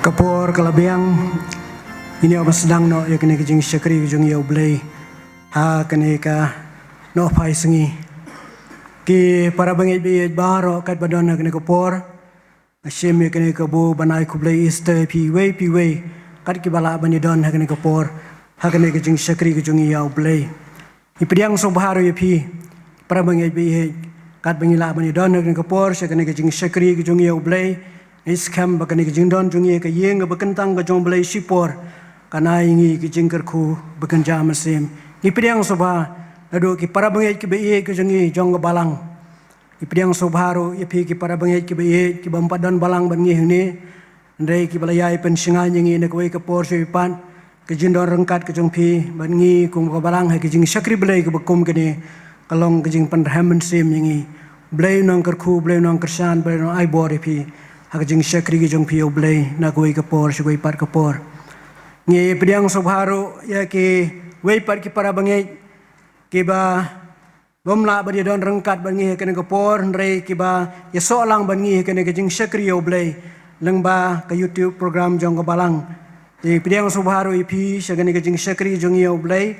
Kapor kalabiang ini apa sedang no ya kene kijing syakri kijing ya blay ha kene ka no pai sengi ki para bangit bi baro kat badon kene kapor asyem ya kene kabu banai ku blay iste pi we kat ki bala bani don ha kene kapor ha kene kijing syakri kijing ya blay ipriang so baharo ya pi para bangit bi kat bangila bani don kene kapor sya kene kijing syakri kijing ya blay Iskam bakani kijingdon jungi ka yeng bakentang ka jong belai sipor kana ingi kijingker ku bekenja mesim ipriang soba adu ki para bangai ki be ki jungi jong balang ipriang sobaro ipi ki para bangai ki be ki bampadon balang ban ngi ni ndai ki balayai pensinga ngi ne ko ka por sipan kijindon rengkat ka jong pi ban ngi kum ka balang ha kijing sakri belai ki bekum kini kalong kijing pandramen sim ngi belai nong kerku belai nong kersan belai nong ai bor ipi Hakajing syakri ki jong pio blay na kuwi kapor si kuwi par kapor. Ngi pediang sobharo ya ki wei par ki para bangay ki ba bomla ba don rengkat ban ngi kene kapor ndrei ki ba ya solang ban ngi kene kajing syakri yo blay leng ba ka YouTube program jong balang. Di pediang sobharo ipi sa kene kajing syakri jong yo blay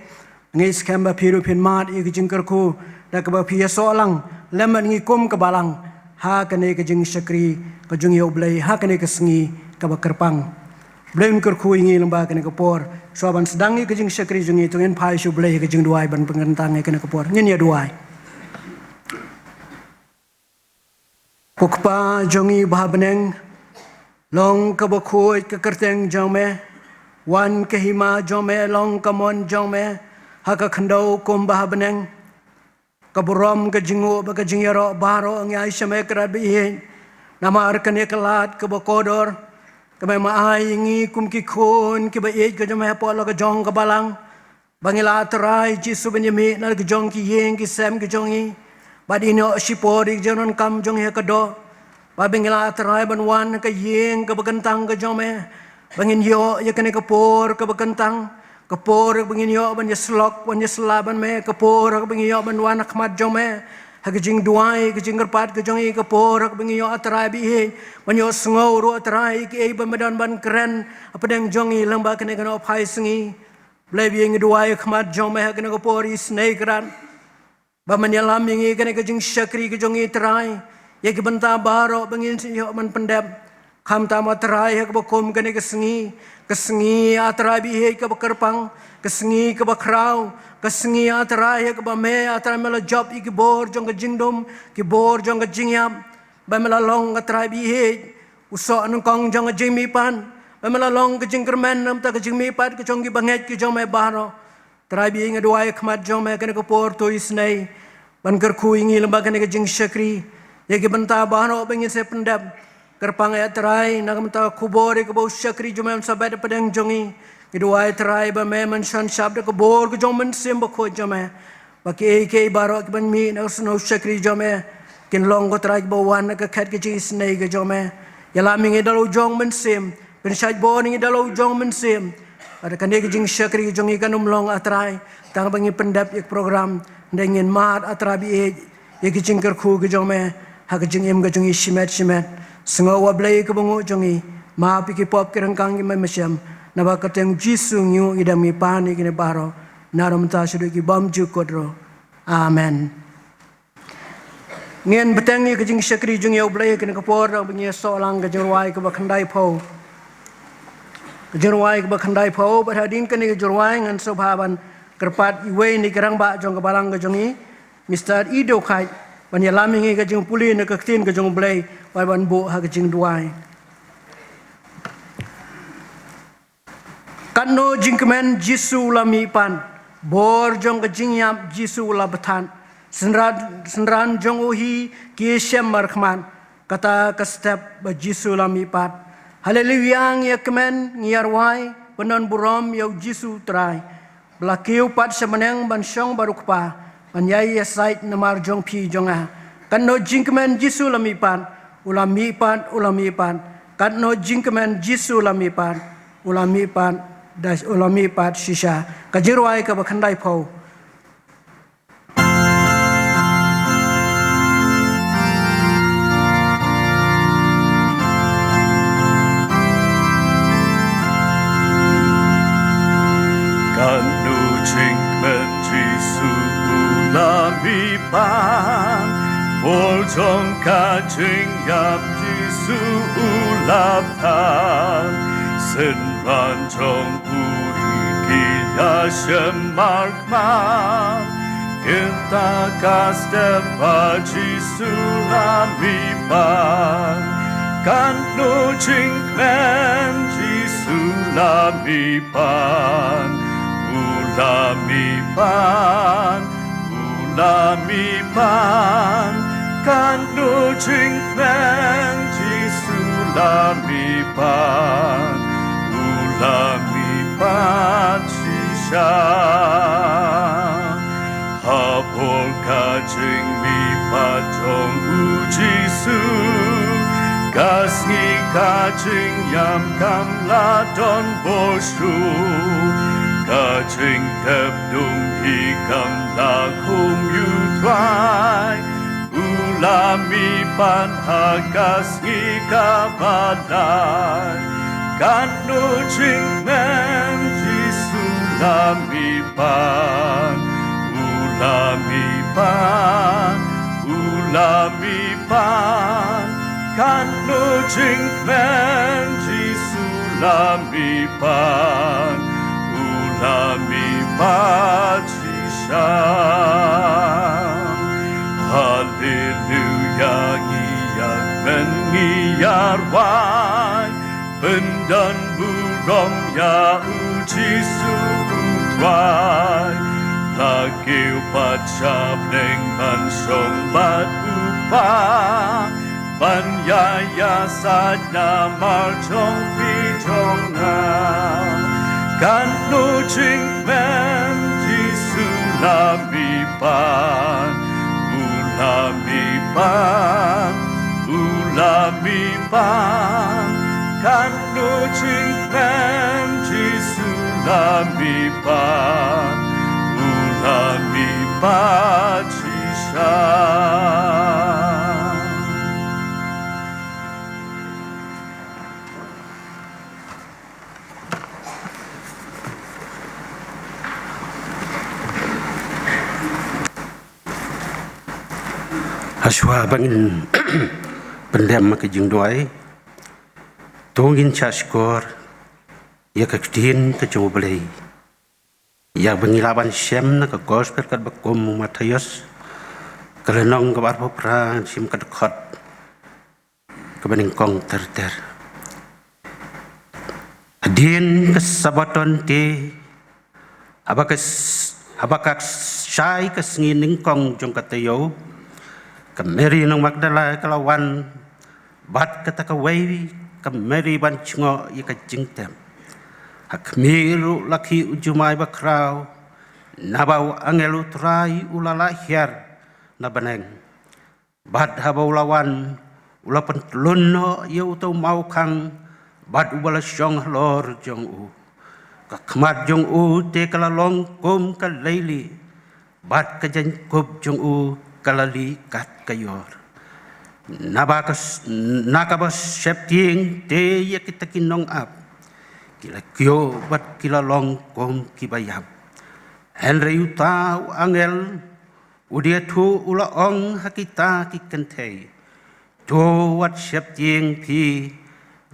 ngi skamba piru pin mat i kajing kerku da ka ba pi ya solang lemban ngi kum ka balang ha kene kajing syakri kajung yo blay ha kene kesengi kabakerpang blay kerku ingi lemba kene kapor soban sedangi kajing syakri jungi tungen pai su blay kajing duai ban pengentang kene kapor ngin ya duai pokpa jongi bahabeneng long kabakoi kekerteng jome wan kehima jome long kamon jome ha ka khandau kom bahabeneng kaburom kajingu bakajing yaro baro ngai syame krabi nama arkan kelat ke bokodor ke maai ingi kum ki khon ke ba ej ke jama polo ke jong ke balang bangila trai jisu benyami na ke jong ki yeng ki sem ke jongi badino sipori jonon kam jong he kedo ba bangila trai banwan ke yeng ke bekentang ke jome bangin yo ye kene ke por ke bekentang ke por bangin yo ban ye slok ban ye slaban me ke por bangin yo ban wan akhmat jome Hakajing duai kajing kerpat kajong i kapor bengi yo atrai bi he banyo sngo ro atrai ki e bamadan ban keren apa deng jong i lamba kene kene opai sengi blai bi ngi duai khmat jong me kene kapor i snei kran ba manyalam ngi kene kajing syakri kajong i trai ye ki benta baro bengi yo man pendem kham ta ma trai he bakom kene kesengi atrai bi he ka bakerpang kesengi ka bakrau kesengi atrai ke bame atrai mela job iki bor jong jingdom ki bor jong jingyam ba mela long atrai bi he uso an kong jong jimi pan ba mela long ke jingkermen nam ta ke jimi pat ke jong ki banget ki jong me baro trai bi nge duai khmat jong me ke por to isnei ban ker khu ingi lemba ke ke jing syakri ye ki benta baro bengin se pendap kerpang atrai na mta kubor ke bo syakri jom am sabat pedang jongi Kedua terai ba me mention sabda ke bor ke jom men sim ba kho jome ba ke baro ke ban mi na sno syakri jome kin long ko terai ba wan ke khat ke ji snei ke jome yala mi ngi dalo jong men sim ben shaj bo ngi dalo jong men sim ada kan ke jing syakri jongi kanum long atrai tang bangi pendap ek program ndengin mat atrabi e ke jing ker khu ke jome ha ke jing em ke jongi shimet sengo wa blai ke bongo jongi ma pi ki pop ke rangkang me mesyam na ba kateng jisu nyu ida mi pani kine baro naram ta sudu ki bam ju kodro amen ngien betengi ke jing syakri jung yau blai kine kapor bengi so lang ke jorwai ke bakhandai pho ke jorwai ke bakhandai pho ba hadin kine ke jorwai ngan sobhaban kerpat iwe ni kerang ba jong ke balang ke jongi Mr. Ido khai ban ya lamingi ke jing puli ne ke tin ke jong blai ba ban bo ha ke jing duai Kano jingkemen jisu lami pan bor jong ke jingyam jisu la batan senran jong uhi ki syam markhman kata ke step ba jisu lami pan haleluya ya kemen ngiarwai penon burom yau jisu trai blakiu pat semeneng ban syong baru kpa ban yai sait namar jong pi jonga kano jingkemen jisu lami pan ulami pan kano jingkemen jisu lami pan ulami pan das ulami pat shisha kajirwai ka bakhandai pho Trong ca trình nhập Giêsu lạp than sân van trong uri kia shem mark man kita kaste pa Giêsu la mi pan kan no ching klen Giêsu la mi pan ula mi pan ula mi pan kan no ching klen Giêsu la mi pan ula mi pan chi sha hapol ka ching mi pa trong u Giêsu kas ngi ka ching yam kam la don bo shu ka ching thep dung hi kam la khum yu twai ula mi pan hagas ngi ka balai kan no ching men Giêsu la mi pan ula mi pan ula mi pan kan no ching men Giêsu la mi pan ula mi pan chi sha Hallelujah, ngiyag men ngiyar wai, pendan burom ya u Giêsu utrai, lagiu pachap neng ban song bat upa, ban ya sad na mar chong pi chong na, kan no ching men Giêsu la mi pan. Ula mi pan, kan no ching men Giêsu la mi pan, ula mi pa chi sha. Aswa bangin pendam ke jing doai tongin chaskor ya ka ktin ke joblei ya bangilaban syam na ka gospel kat bakom Matius kelenong ka bar popra sim kat khot ka baning kong ter adin ke sabaton te abakas syai ke sngin kong jong katayo Mary nong Magdala kalawan bat kata kawai Mary ban chngo ya ka jingtem hakmiru laki ujumai bakrau nabau angelu trai ulala hiar na baneng bat habau lawan ulapan lunno ya utau mau kang bat ubala syong lor jong u ka khmat jong u te kala long kom ka leili bat ka jan kop jong u kalali kat kayor nakabas septing te ya kita kinong ap kila kyo bat kila long kom kibayam Henry utau angel udia tu ula ong hakita kikentei to wat septing pi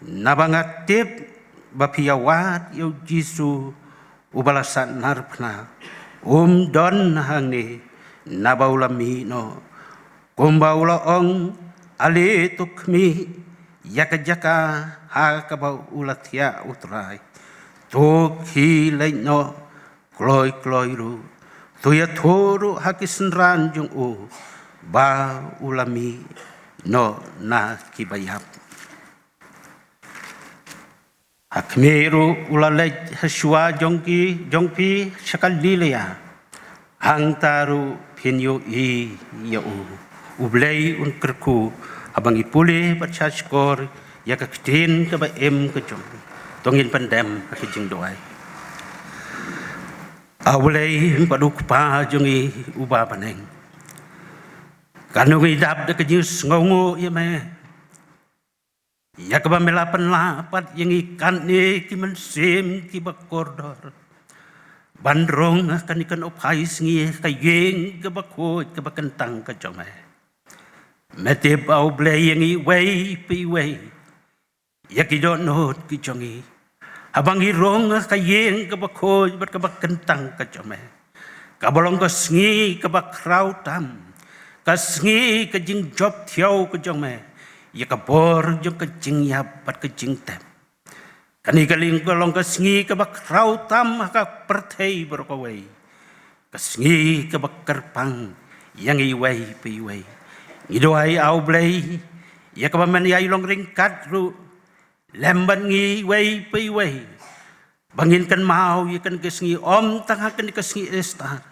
nabangat tip bapiawat yo Giêsu ubalasan narpna don hangni nabaulami no kumbaula ong ali tukmi yaka hakabau ulatia utrai to ki no kloi ru to ya thoru hakisnran jung u ba ulami no na kibayap hakmeru ulalej haswa jongpi sakalilia hang taru pinyo ya ublay kerku abang ipuli baca skor ya kaktin ke ba ke jong tongin pandem ke jing doai awlay paduk pa jongi uba paneng kanungi dap de ke jus ngongo ya me ya ke ba melapan lapat yang ikan ni ki mensim ki bakordor bandrong kan ikan ophai sngi ka yeng ke bakoi ke bakentang ka jome Metip au blay yang i way pi way. Ya ki don't know ki jongi. Abang i rong ka yeng ka bakoy bat ka bakentang ka jome. Ka bolong ka sngi ka bakrau tam. Ka sngi ka jing job thiau ka jome. Ya ka bor jong ka jing yap bat ka jing tem. Kani kaling ka long ka sngi ka bakrau tam ka perthei berkawai. Ka sngi ka bakerpang yang i way pi way. Idoai au blay ya ka man ya long ringkat ru lemban ngi way pi way. Bangin kan mau ya kan kesngi om tang hakan kesngi esta.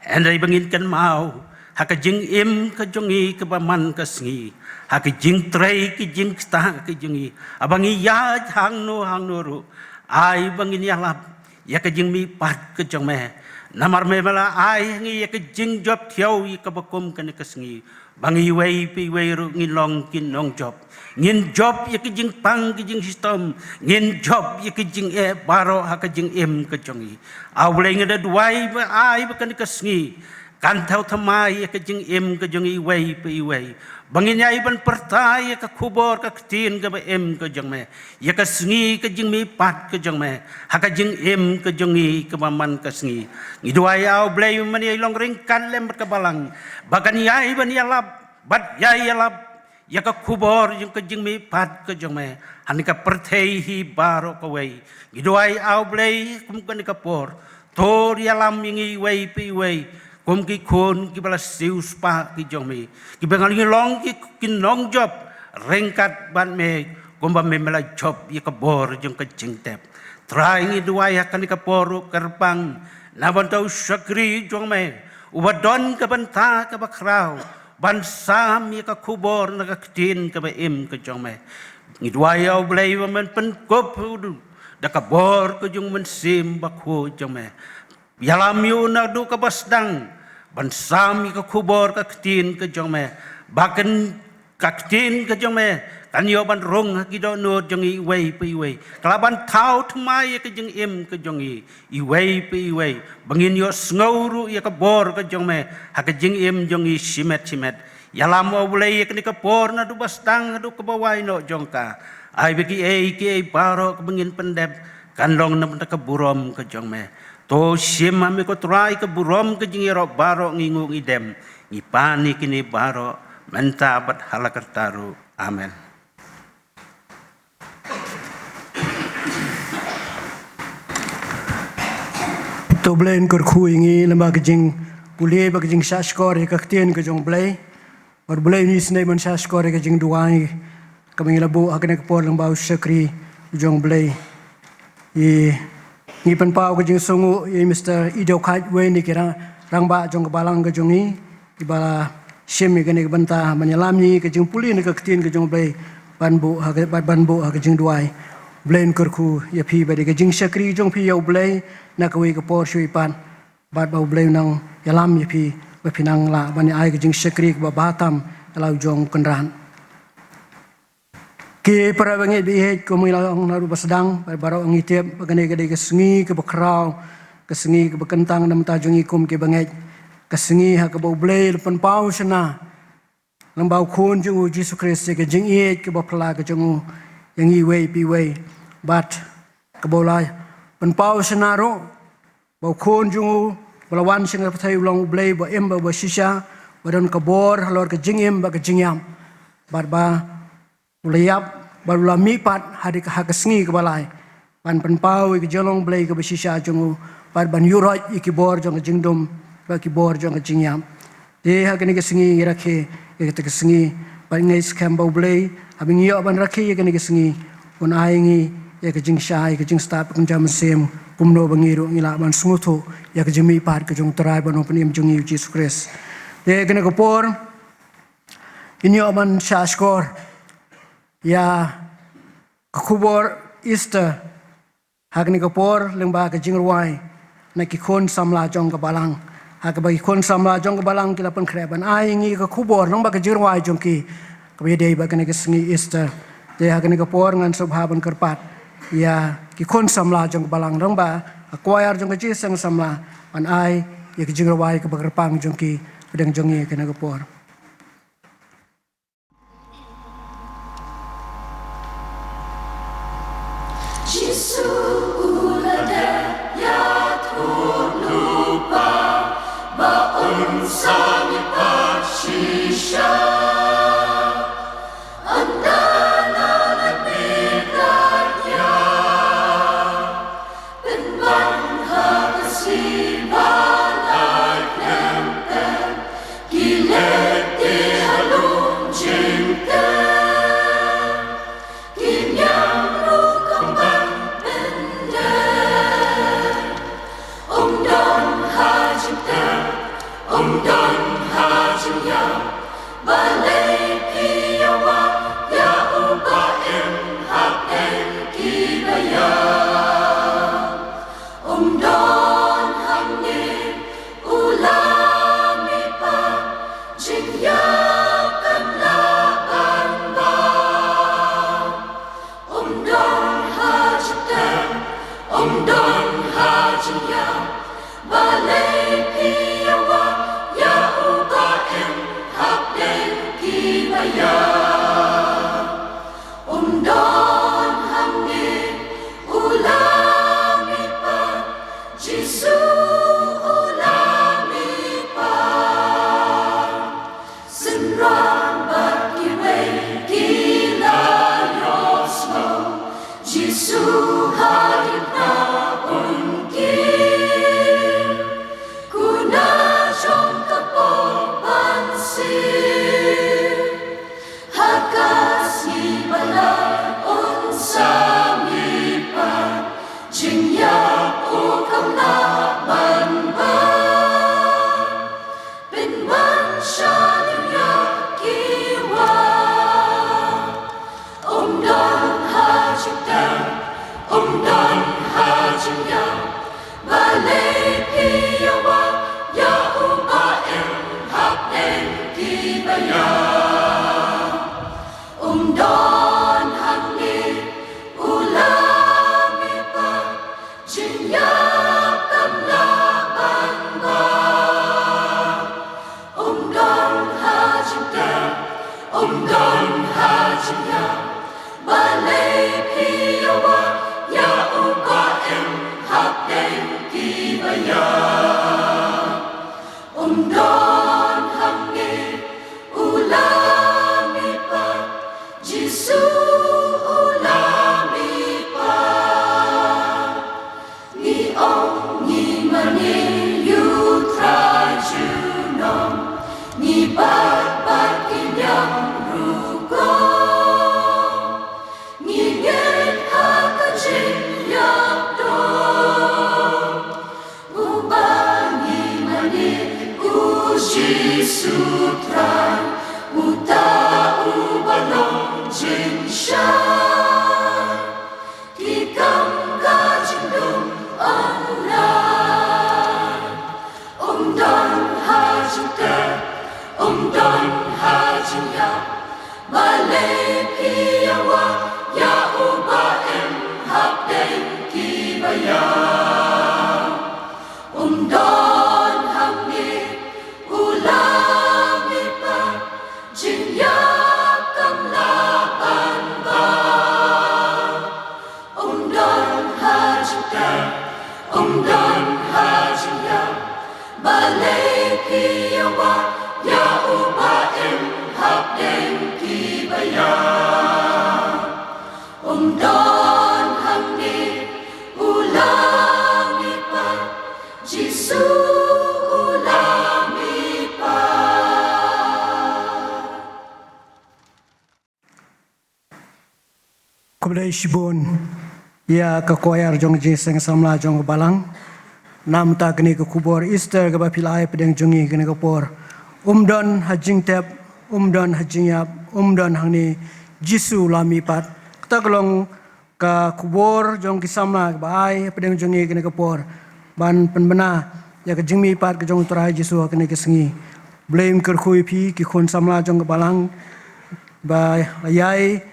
Andai bangin kan mau haka jing im ka jongi ka baman kesngi. Haka jing tray ki jing sta ka jongi. Abangi ya hang no ru. Ai bangin ya lap ya ka jing mi pat ka jong me. Namar me bala ai ngi ya ka jing job thiau ya ka bakum kan kesngi. Bangi way pi way ru ngi long kin nong job. Ngin job ya ke jing pang ke jing sistem. Ngin job ya ke jing baro ha ke jing em ke jongi. Au boleh ngada duai ba ai ba kan kesngi. Kan tau thamai ya ke jing em ke jongi way pi way. Bangin ya iban pertai ya ke kubor ke tin ke ba em ke jong me. Ya ke sngi ke jing mi pat ke jong me. Ha ke jing em ke jongi ke maman ke sngi. Ngiduai au boleh man ya long ringkan lem ke balang. Bagan ya iban ya lap bat ya lap. Ya ka kubor yung ka jing mi pat ka jong me hani ka perthei hi baro ka way gidoai au blay kum ka ni ka por tor ya lam ngi way pi way kum ki khon ki bala siu spa ki jong me ki bengal ngi long ki nong job rengkat ban me kum ba me mala job ya ka bor yung ka jing tep try ngi duai ka ni ka por kerpang na ban tau sakri jong me ubadon ka banta ka bakrau ban sam ya ka kubor na ka tin ka ba im ka jong me ngidwai au blai wa men pen kop da ka bor ka jong men sim ba khu jong me yalam yu na du ka basdang ban sam ya ka kubor ka tin ka jong me baken ka tin ka jong me kan yo ban rong ki do no jong i way pi way kalaban thau thmai ka jong im ka jong i way pi way bangin yo sngoru ya ka bor ka jong me ha ka jing im jong i simet yalam o bulai ya ka por na du bastang du ka bawai no jong ka ai beki ki baro ka bangin pendep kan long na ka burom ka jong me to sim ame ko trai ka burom ka jing ro baro ngingung idem ni pani kini baro menta bat halakartaru amen. To blain kor khui ngi lamba ka jing puli ba ka jing saskor ka tien ka jong blai or blai ni snai man saskor ka jing duai ka mangi labu akane ka por lamba sakri jong blai ni pan pau ka jing songu Mr. Ido Khat we ni kira rang ba jong ka balang ka jong ni ibala shemi ka ni banta manyalam ni ka jing puli ni ka tien ka jong blai banbu ha ka jing duai blain kerku ya pi bade ka jing sakri jong pi ya blai na ka we ka por shui pan bat ba blai nang yalam ya pi ba pinang la bani ai ka jing sakri ka batam lau jong kenran ke para bangi bi he ko mi lang naru basdang ba baro ngi tiap ba gane ka de ka sngi ka bakrau ka sngi ka bakentang nam ta jong ikum ke bangai ka sngi ha ka ba blai pan pau sana lambau khon jong Jesus Christ ka jing e ka ba phla ka jong yang i way pi way bat kabolai pen pau senaro bau khon jungu balawan sing thai long blai ba em ba shisha badan kabor halor ka jingim ba ka jingyam bat ba ulayap ba mi pat hari ka hakasngi ka balai ban pen pau ka jolong blai ka shisha jungu bat ban yuroj ki bor jong jingdom ba ki bor jong jingyam de ha ka ni ka singi rakhe ka ka singi ba ngai skam ba blai abing yo ban rakhi ya kani kesengi on aingi ya ke jing shai ke jing stap kun jam sem kumno bangiru ngila ban smutho ya ke jimi par ke jong trai ban open im jong Jesus Christ de kani ko por inyo ban shashkor ya kubor Easter hagni ko por lengba ke jing ruai na ki khon samla jong ka balang ha ka ba ki khon samla jong ka balang kila pan khreban aingi ka kubor nong ba ke jing ruai jong ki kabede ba kani kesengi Easter de ha kani kapor ngan subhaban kerpat ya ki khon samla jong balang rong ba akwayar jong ki sang samla an ai ya ki jingrawai ka bagerpang jong ki pedang jong ye kani kapor Jisu ulade ya lupa ba unsang ipashisha andana nabigaya penbangha kasibalay nempel gilete halong jingte Kublai Shibun ya ke koyar jong jiseng samla jong balang nam ta kini ke kubur Easter ke bapilai pedeng jongi kini ke por umdon hajing tep umdon hajing yap umdon hangni Jisu lami pat kita kelong ke kubur jong ki samla ke bai pedeng jongi kini ke por ban penbena ya ke jingmi pat ke jong turai Jisu kini ke sengi blame kerkhui pi ki khun samla jong ke balang ba yai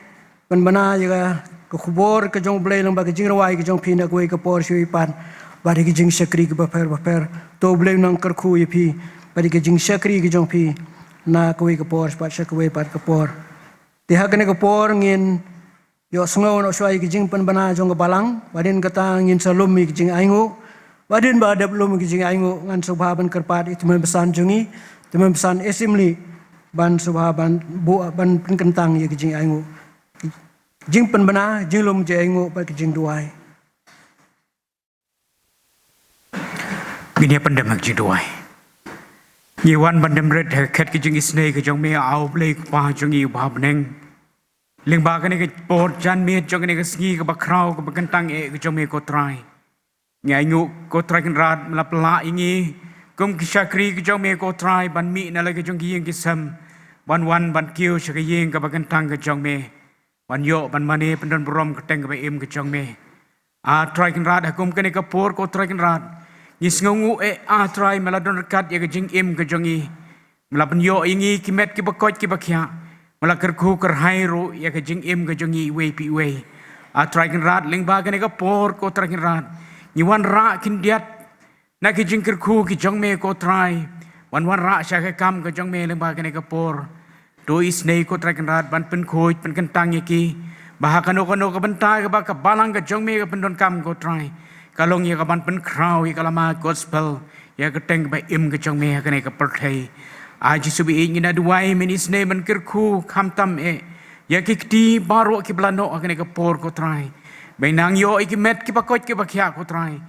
penbena ya ke kubur ke jong blay lang ba ke jing rawai ke jong pina kuai ke por shui pan bari ke jing syakri ke baper to blay nang kerku pi bari ke jing syakri ke jong pi na kuai ke por pat syakwe pat ke por tiha kene ke por ngin yo sngau no swai kijing penbana jong balang badin kata ngin salum mi kijing aingu badin ba adap lum kijing aingu ngan subha ban kerpat itu besan jungi teman besan esimli ban subha ban bu ban penkentang ye kijing aingu jing penbana jing lum je aingu ba kijing duai Gini pandem kijing duai Yiwan pandem red ket kijing isne kijong me au play pa jong i ba beneng Ling ba kene ke port jan me jong kene ke sngi ke ba krau ke bekentang e ke jong me ko trai. Ngai ngu ko trai kan rat melap la ingi kum ki syakri ke jong me ko trai ban mi na la ke jong yeng ki sam ban wan ban kiu sha ke yeng ke bekentang ke jong me. Ban yo ban mane pendon brom ke teng ke em ke jong me. A trai kan rat kum kene ke por ko trai kan rat. Ngis ngu e a trai meladon rekat ye ke jing em ke jong i. Melap yo ingi ki met ki bakot ki bakya. Malakar ku kerhai ro ya ke jing im ke jongi we pi we a try kan rat ling ba kan ka por ko try kan rat ni wan ra kin diat na ke jing ku ki jong me ko try wan ra sha ke kam ke jong me ling ba kan ka por do is nei ko try kan rat ban pen khoi pen kan tang ye ki ba ka no ka bentai ka ba ka balang ke jong me ka pen don kam ko try kalong ye ka ban pen krau ye kalama gospel ya ke teng ba im ke jong me ka ne ka per thai Aji subi ingin ada duai menis ne menkerku kamtam ya kikti baru ki blano akane ke por ko trai benang yo iki met ki pakot ki bakya ko trai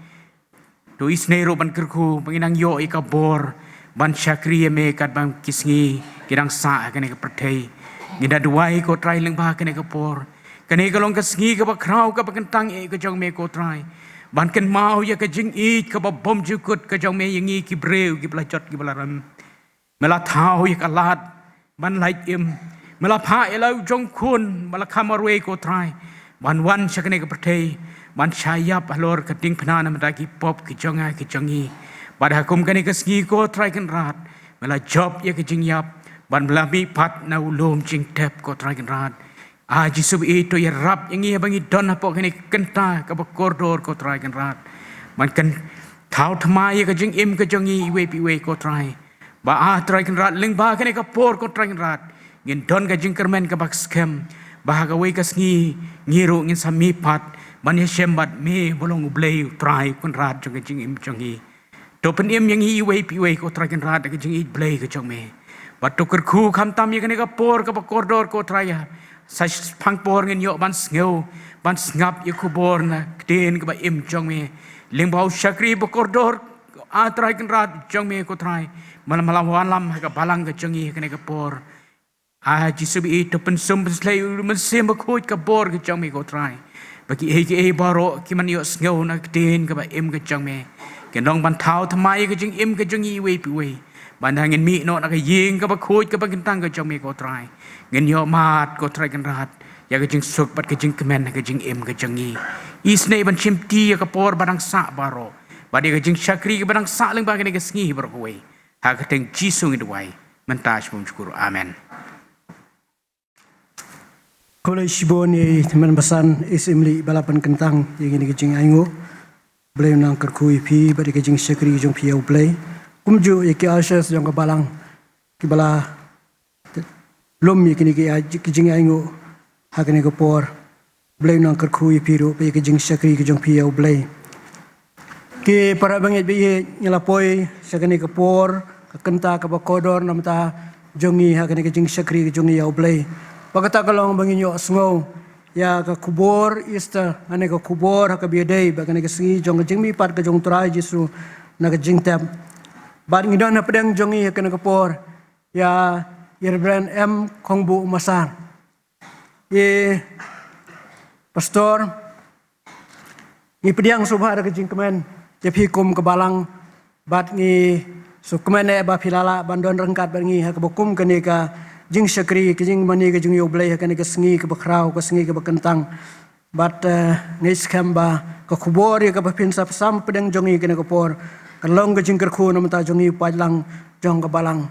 do isne ro menkerku benang yo ika bor ban syakri me kat bang kisngi kidang sa akane ke perthai ngida duai ko trai leng ba akane ke por kane kalong ke sngi ke bakrau ke bakentang ke jong me ko trai ban ken mau ya ke jing i ke bom jukut ke jong me yengi ki breu ki blajot ki balaram Mela thao yak alat ban like im mela pha elo jong kun mela kamarwe ko try ban wan chakne ka prthei ban chayap alor ka ting phna na mata ki pop ki jonga ki jongi bad hakum kane ka ski ko try kan rat mela job ya ki jing yap ban mela mi phat na ulum jing tap ko try kan rat aji sub itu ya rap yangi bangi don apo kane kenta ka koridor ko try kan rat ban kan thao thmai ka jing im ka jongi we pi we ko try ba a try kan rat ling ba kane ka por ko try kan rat ngin don ka jing kermen ka bak scam ba ka we ka sngi ngiru ngin sami pat ban ye shembat me bolong blay try kan rat jong ka jing im jongi to pen im yang i we pi we ko try kan rat ka jing i blay ka jong me ba to ker khu kham tam ye kane ka por ka koridor ko try ya sa phang por ngin yo ban sngo ban ngap ye khu bor na den ka ba im jong me ling ba syakri ba koridor a try kan rat jong me ko try malam wan lam ka balang ka jongi kane ka por a jisubi to pen sum slay men sem ba khoj ka bor ka jong me ko try bagi e baro ki man yo sngo na den ka ba im ka jong me ke nong ban thao thamai ka jing im ka jongi we pi we ban hangin mi no na ka yeng ka ba khoj ka ba kintang ka jong me ko try ngin yo mat ko try kan rat ya ka jing suk pat ka jing kemen ka jing im ka jongi isne ban chimti ka por barang sa baro badi ka jing syakri ka barang sa leng ba ka sngi bro ko we Hakateng jisung idwai mentas mumsyukur amen. Kalau siboni teman besan esimli balapan kentang yang ini kecing aingu boleh nang kerkui pi badi kecing syakri jong pi au play kumju iki asas jong ke balang ki bala lom iki ni kecing aingu hakane ke por boleh nang kerkui pi ro badi kecing syakri jong pi au play ki para bangit bi nyelapoi sakane ke por ke kenta ke bakodor namta jongi hakane ke jing syakri ke jongi au blai pakata kalong bangin yo sngo ya ke kubor ista ane ke kubor ka biadai bakane ke singi jong jing mi pat ke jong trai jisu na ke jing tam bar ngidon na pedang jongi hakane ke por ya Yerbrand M Kongbu Masan ye pastor ni pedang subha ke jing kemen Jepi kum ke balang bat ngi sukmene ba filala bandon rengkat bat ngi ha ke bokum ke ni ka jing syakri ke jing mani ke jing yo blai ha ke ni ke sengi ke bakrau ke sengi ke bakentang bat ngi skam ba ke kubor ke ba pin sap sam pedang jongi ke ni ke por kalong ke jing kerku nam ta jongi pajlang jong ke balang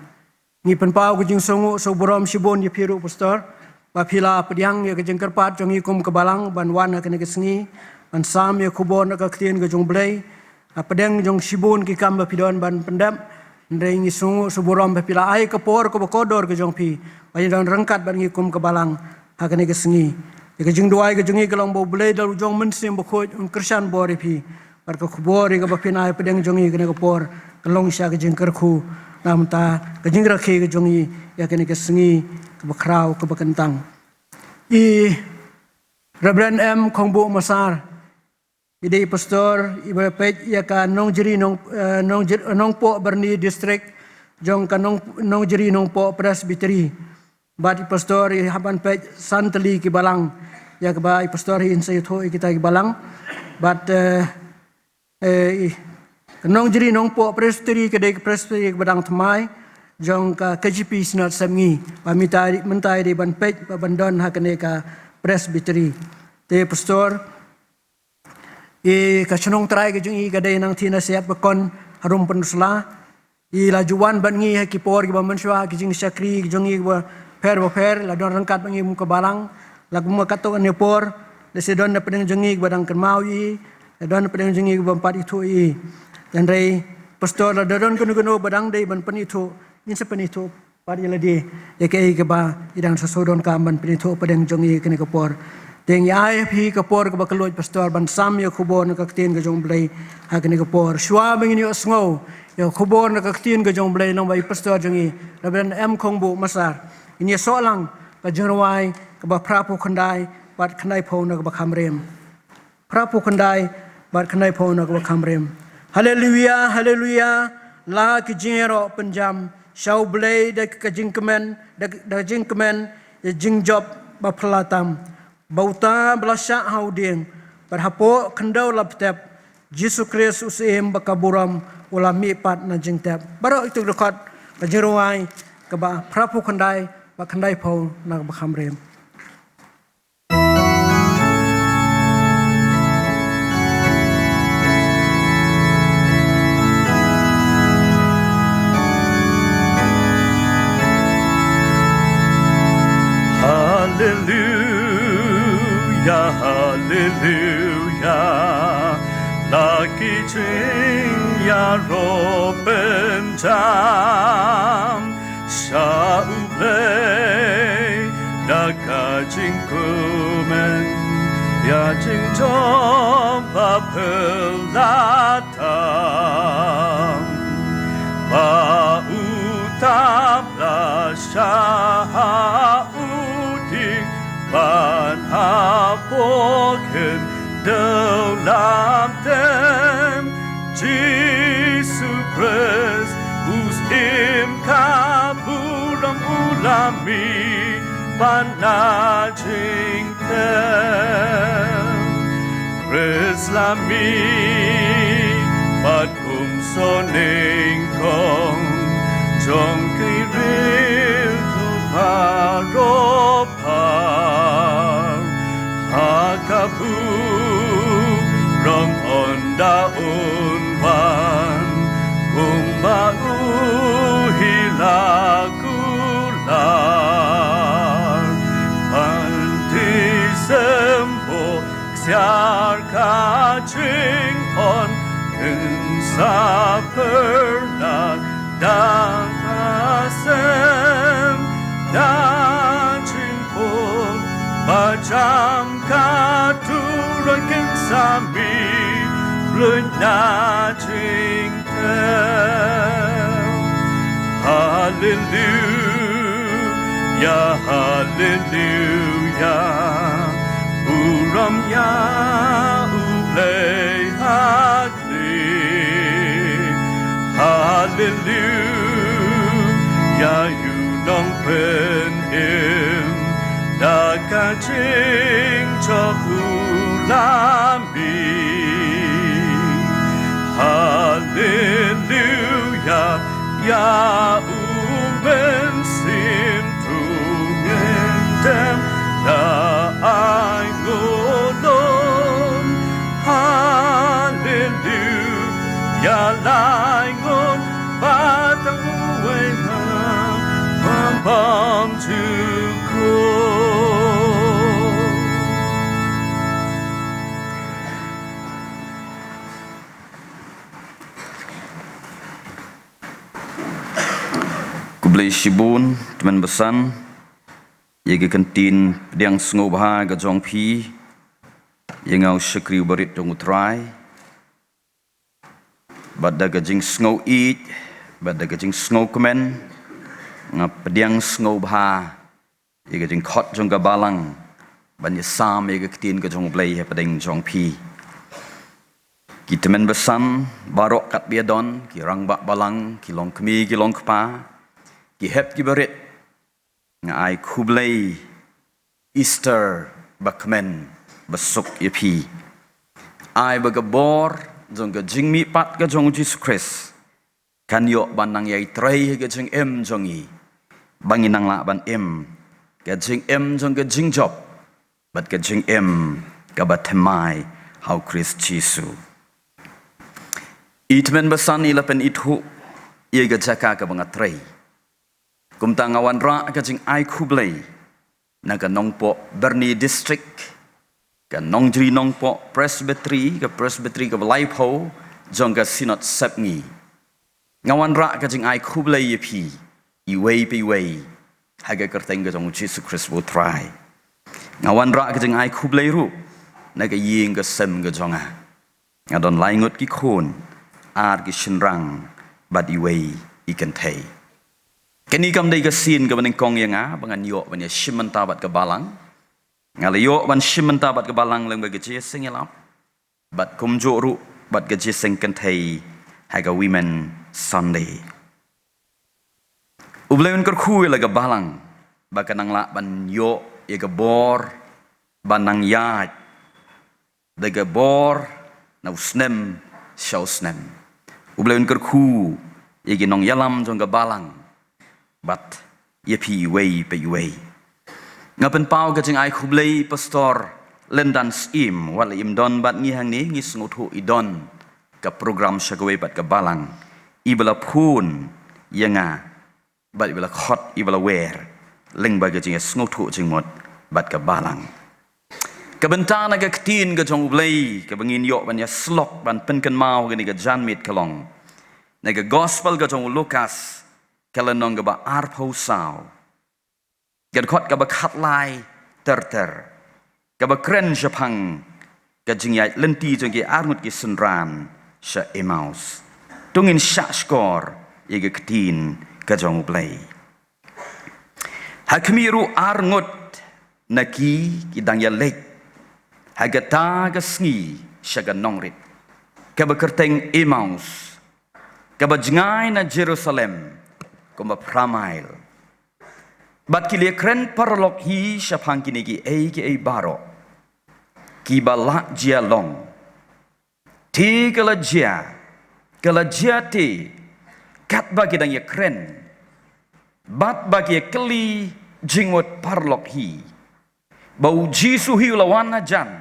ngi pen pau ke jing songu so borom sibon ye piru pastor ba fila pediang ye ke jing kerpat jongi kum ke balang ban wan ha ke ni ke sengi ban sam ye kubor na ke klien ke jong blai pedang jong sibun ki kam bapidon ban pendam ndai ngi sungu suburom bapila ai ke por ko kodor ke jong pi ai don rengkat ban ngi kum ke balang hakane ke sengi Ika jing doai ka jungi kalang bo blay dalu jong mensim bo khoj kersan bori pi. Par ka khubori ka bapinai pedeng jongi kena ka por kalong sya ka jing kerku nam ta ka jing rakhi ka jongi ya kena ka sengi ka bakrau ka bakentang. I Reverend M Khongbu Masar Ide pastor iba pej ya ka nong jeri nong po Berni district jong ka nong jeri nong po presbytery. Bat pastor i haban pej santali ki balang ya ka ba pastor in sa ito kita ki balang. Bat nong jeri nong po presbytery ka dek presbytery badang thamai jong ka KGP sinat samngi pamitai mentai di ban pej bandon hakane ka presbytery. Te pastor kasunong try ka jung i kadai nang tina siap bakon harum penusla i lajuan ban ngi hakipor ki bamanswa ki jing sakri ki jung i ba per la don rangkat bangi muka balang lagu makato ne por le se don na pedeng jung i badang kenmau i don na pedeng jung i bampat itu i dan rei pastor la don kuno badang dei ban pen itu in se pen itu padi la di ya ke ba idang sasodon ka ban pen itu pedeng jung i kene kapor Deng ya phi kapor ka bakaloj pastor ban sam ya khubor na kaktin ka jong blai hakni kapor shwa bangini osngo ya khubor na kaktin ka jong blai nang bai pastor jongi Reverend M Khongbu Masar ini solang ka jangwai ka ba prapu khandai bat khandai phau na ka ba khamrem prapu khandai bat khandai phau na ka ba khamrem hallelujah hallelujah la ki jingero penjam shau blai da ka jingkemen da jingkemen ya jingjop ba phalatam Bauta belasyak hauding berhapo kendau laptep Yesus Kristus em bakaburam ulami pat na jingtep baru itu dekat kajeruai keba prapu kendai bakandai pau na bakhamrem Hallelujah, Lucky Jing Ya Robin Jam Shauplay Daka Jing Kumen Ya Jing Jom Papelatam Ba Utam La Shauding Ban hapoken dalam tem Jesus Christ us im kaburam ulami panajing tem Christ lami patum soning kong jong kiril tu paropar Hakabu rong onda unwan kung mauhilagular pantisembo ksiar kaching on sa pernak dan asem daching pun macam katuran sami lunaching Hallelujah, hallelujah Uram ya uplay hadli Hallelujah, yunong pen Dakaching chokulami Hallelujah Ya umen sim tungentem Da ay ngolon Hallelujah Laingon batang uwe na Pam to Kublai Shibun, Teman Besan, Yagi kantin yang sengobha ga jong pi yang au syakri barit jong utrai badda ga jing sengau eat badda ga jing sengau kemen ngap pediang sengobha yagi jing khot jong ga balang ban ya sam yagi kantin ga jong blai padeng jong pi kita men besan barok kat biadon ki rang bak balang ki long kemi ki long kpa ki hep ki barit ngai kublai Easter bakmen besuk yepi ai bagabor jong ga jingmi pat ga jong Jesus Christ kan yo banang yai trai ga jing em jongi banginang la ban em ga jing em jong ga jing job bat ga jing em ga batemai how Christ Jesus itmen besan ilapen ithu ye ga jaka ga bangatrai kumtang awan ra ka jing ai kublai naga nongpo Berni district ka nongjri nongpo presbytery ka laipo jong ka sinot sapngi ngawan ra ka jing ai kublai yepi iwei pi wei haga kerteng ka jong Jesus Christ wo try ngawan ra ka jing ai kublai ru naga ying ka sem ka jonga ngadon laingot ki khon ar ki shinrang bad iwei ikan thei kini kam dai ga sin ga baning kong yang bangan yo ban ya shimanta bat ga balang ngalayo ban shimanta bat ga balang leng ba ga je singilap bat kumjo ru bat ga je sing kan thei haga women Sunday ubleun kar khu la ga balang ba kanang la ban yo ye ga bor banang ya da ga bor na usnem shau snem ubleun kar khu ye gi nong yalam jong ga balang but yepi wei pe wei ngapen pau ka jing ai khublei pastor lendan im wala im don bat ngi hang ni ngi sngotu idon ka program shagawe bat ka balang ibala phun yanga bat ibala khot ibala wer leng ba ka jing sngotu jing mot bat ka balang ka bentana ka ktin ka jong ublei ka bangin yo ban ya slok ban pen kan mau ga ni ka janmit kalong na ka gospel ka jong Lukas kalau nong gaba arpo sao, gad kot gaba kat lai ter, gaba keren Jepang, gad jingyai lenti jengki arngut ki sunran sha Emmaus, tungin syak skor yega ketin kajong play. Hakmiru arngut naki kidang ya lek, hagata gasngi syaga nongrit, gaba kerteng Emmaus, gaba jengai na Jerusalem. Kuma pramail bat kili kren parlok hi syapang kini ki ei baro ki balak jia long ti kala jia ti kat bagi dang ya kren bat bagi ya keli jingwat parlok hi bau jisu hi lawan jan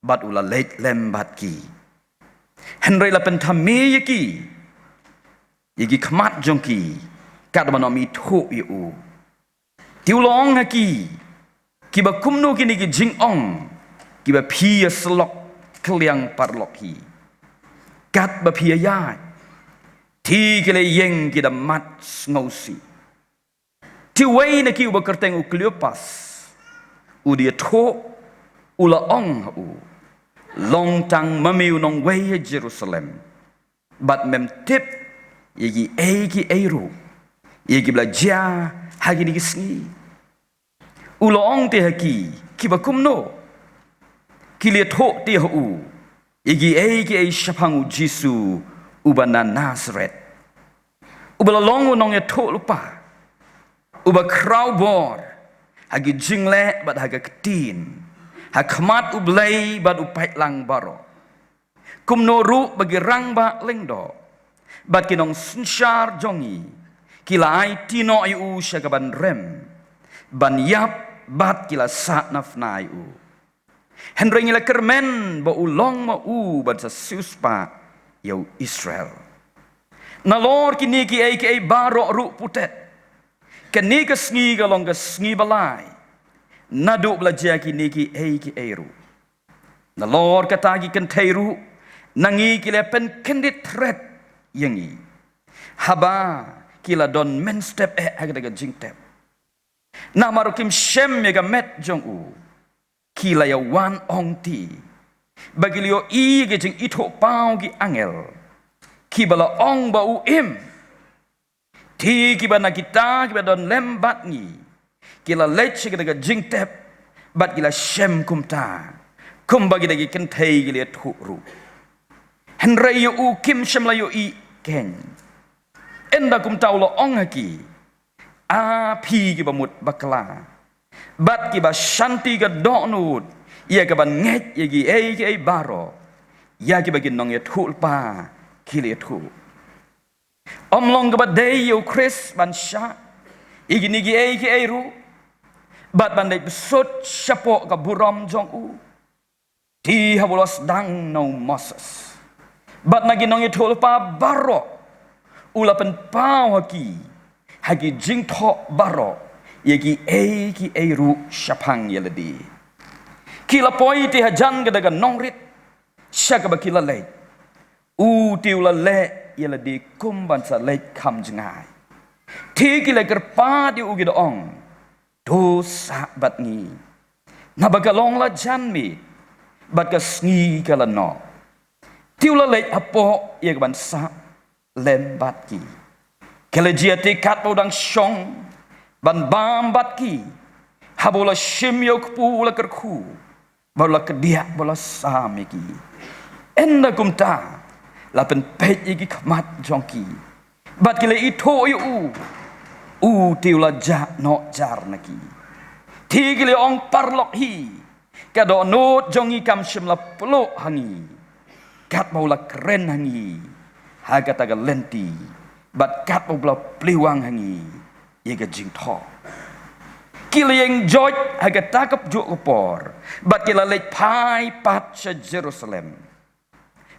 bat ula lek lem bat ki henry la pentami yaki yagi khamat jongki kat manomi thu yu tiulong haki kiba kumno kini ki jingong kiba phi slok kliang parlok hi kat ba phi ya ti kele yeng ki da mat ngausi ti wei na ki ba kerteng u kleopas u dia tho ula ong u long tang mamiu nong wei Jerusalem bat mem tip yegi ki eiru yegi belajar hagi ni kisni ulong te haki kiba kumno kilia tho te hu yegi ki shapangu Jisu ubana Nazareth ubala long nong ya tho lupa uba crowbor hagi jingle bat haga ketin hakmat ublai bat upai lang baro kumno ru bagi rang ba lengdo bat kinong sunshar jongi kilai tino yu syagaban rem ban yap bat kila sat nafnai u henry ngila kermen ba ulong ma u ban sa suspa yau Israel na lor kini ki ai baro ru putet kini ka sngi ga long ka sngi balai nadu belajar kini ki ai ru na lor kata ki kan thairu nangi kila pen kendit threat yangi haba kila don men step agak jing tep Nama rukim shem ya met jong u. Kila ya wan ong ti. Bagi liyo i ge jing ito pau gi angel. Kibala ong ba u im. Ti kibana kita kibana don lembat ni. Kila lech kibana jing tep. Bat kila shem kumta. Kum bagi dagi kentei gili tu ru. Henry yu u kim shem la yu i ken. Enda kumta ulo ong haki. Api ki bamut bakla. Bat ki ba shanti ga donut. Ia ka ban nget ye ki ei baro. Ya ki bagi nong ye tu pa kili tu. Omlong ka ba day yu Chris ban sha. Igi ni ki ei ru. Bat ban dai besut syapo ka buram jong u. Ti habulos dang no Moses. Bat nagi nong ye tu pa baro. Ulapan pau haki. Hagi jing thok baro yagi ki ru syapang yeladi kila poi ti hajan gadaga nongrit syaka bakila lei u tiula le yeladi kumban sa lei kam jengai ti kila kerpa di ugi doong do sabat ni nabagalong la janmi bat ka sngi kala no tiula lei apo yagaban sa lembat ki Kala jiati kat udang syong ban bambat ki habola shimyo kpu la kerku bola kedia bola samiki enda kumta la pen pet iki kmat jongki bat kila ito u tiula ja no jar naki ti kila ong parlok hi kado not jongi kam shim la plo hangi kat bola keren hangi haga taga lenti bat kat obla pliwang hangi yega jing tho kila yang joj haga takap juk kopor bat kila lek pai pat sa Jerusalem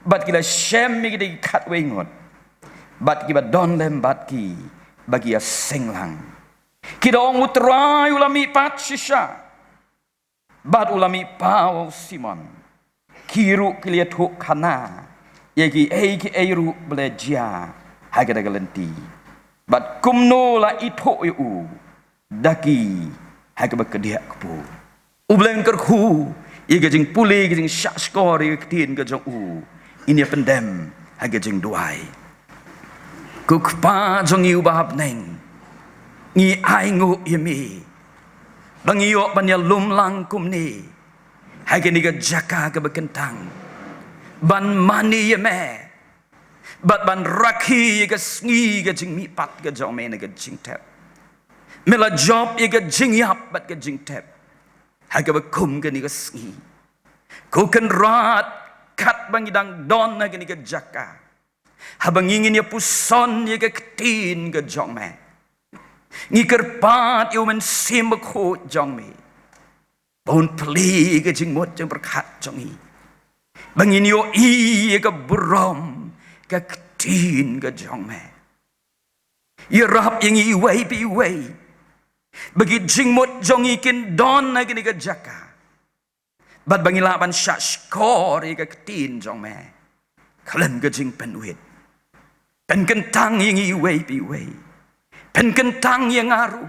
bat kila shem mi di kat wengot bat kiba don lem bat ki bagi ya senglang kida ong utrai ulami pat shisha bat ulami pau Simon kiru kila tu kana yegi ru belajia haga daga lenti bat kumno la ito yu daki haga bakedia kepu ubleng kerku iga jing puli iga jing syak skor iga ketin ga jong u ini pendem haga jing duai kukpa jong yu bahab neng ngi ai ngu yemi bangi yo banya lumlang kumni haga niga jaka ga bekentang ban mani yeme bat ban rakhi ga sngi ga jing mi pat ga jong me ga jing tep mela job ga jing yap bat ga jing tep ha ga kum ga ni ga sngi ku kan rat kat bangidang don ga ni ga jaka ha bangingin ya puson ga ketin ga jong me ngi kerpat yu men sim ko jong me bon pli ga jing mot jong berkat jong i bangin yo i ga burom ka ketin ka jong me irap yang i wei pi wei bagi jingmut jong ikin don na gini ka jaka bat bangila ban shashkor i ka ketin jong me kalen ka jing penwit pen kentang yang i wei pi wei pen kentang yang aru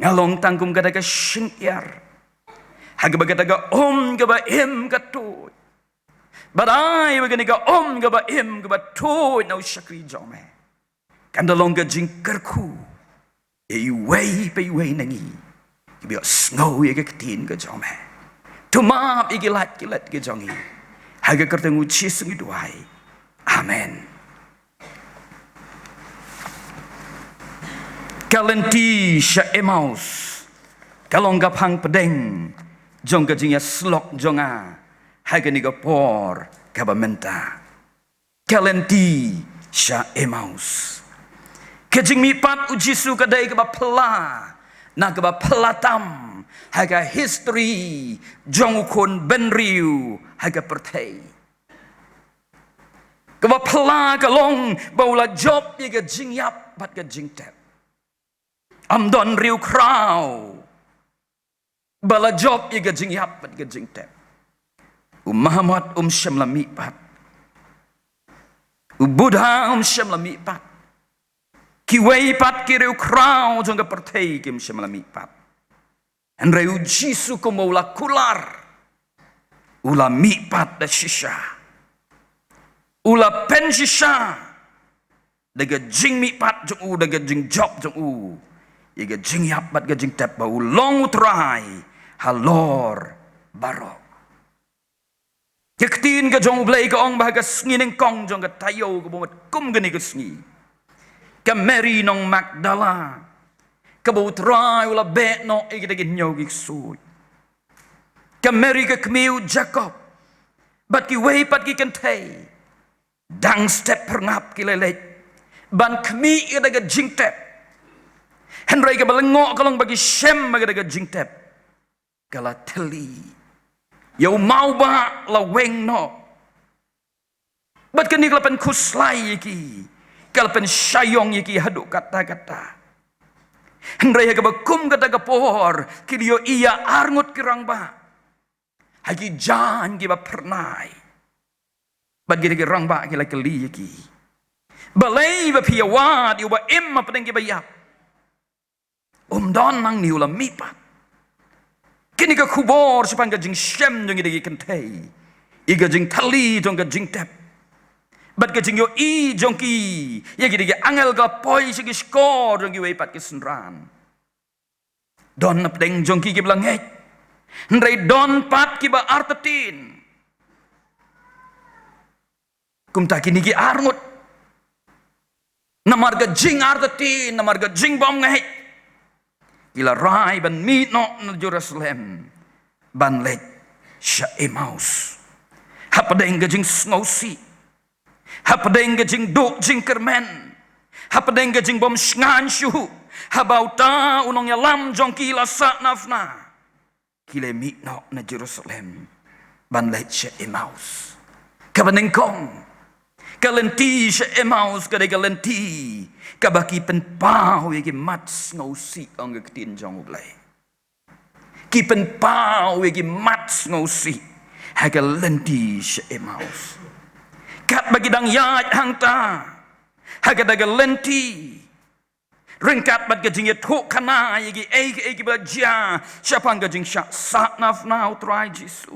ngalong tangkum kada ka shingyar haga bagada ga ka ba im ka tu but I we're gonna go ga ba im ga ba to no shakri jome kandalong ga jingkerku e wei pe wei nangi bi snow ye ga tin ga jome to ma igilat kilat ga jongi haga kertengu chisungi duai amen kalenti sha emaus kalong ga phang pedeng jong ga jingya slok jonga haga ni ga por kabamenta kalenti sha emaus kejing mi pat ujisu kadai ka ba pla na ka ba pelatam haga history jong ukon benriu haga pertei ka ba pla ka long baula job ye ga jing yap bat ga jing tep am don riu krau bala job ye ga jing yap bat ga jing tep Muhammad Syam lami pat Buddha Syam lami pat Kiwei pat kireu krau jong ke pertei kim semalami pat. En reu Jisu ko maula kular. Ula mi pat da shisha. Ula pen shisha. Daga jing mi pat jong u daga jing job jong u. Iga jing yap bat ga jing tep bau long utrai halor barok. Yaktin ga jong blay ga ong bahaga sngi ning kong jong ga tayo ga bomat kum gani ga sngi. Ka Mary nong Magdala. Ka bau utrai ula be no igi dagi nyog iksuy. Ka Mary ka kmiu Jacob. Bat ki wei pat ki kentay. Dang step perngap ki lelet. Ban kmi igi daga jing tep. Henry ka balengok kalong bagi Shem bagi daga jing tep. Kala teli. Yau mau ba la weng no. Bat kani kalapan kuslai iki. Kalapan syayong iki haduk kata-kata. Henry ka bakum kata kapor. Kiliyo iya arngut kirang ba. Hagi jan ki ba pernai. Bat gini kirang ba kila keli iki. Balai ba piyawad. Iu ba imma padeng ki ba yap. Don nang ni ulam mipat. Kini ka kubor supang ka jing Shem jong idagi kentay. Iga jing tali jong ka jing tep. Bat ka jing yo i jong ki. Yagi digi angel ka poi sigi skor jong ki weipat ki senran. Don napdeng jong ki blangek. Ndray don pat ki ba artatin. Kumta kini ki arngut. Namarga jing artatin. Namarga jing bom ngek. Ila rai ban mi no na Jerusalem ban let sya Emmaus. Hapadeng gajing sngosi. Hapadeng gajing duk jing kermen. Hapadeng gajing bom sngan syuhu. Habauta unong yalam jong kila sa nafna. Kile mi no na Jerusalem ban let sya Emmaus. Kabaneng kong. Kalenti sya Emmaus kadai kalenti. Kabaki penpau yagi mat sngosi ang gaktin jong ublay. Ki penpau yagi mat sngosi haga lenti sya Emmaus. Kat bagi dang yaj hangta haga daga lenti. Ringkat bat gajing yatuk kana yagi egi baja siapang gajing syak saknaf na utrai Jisu.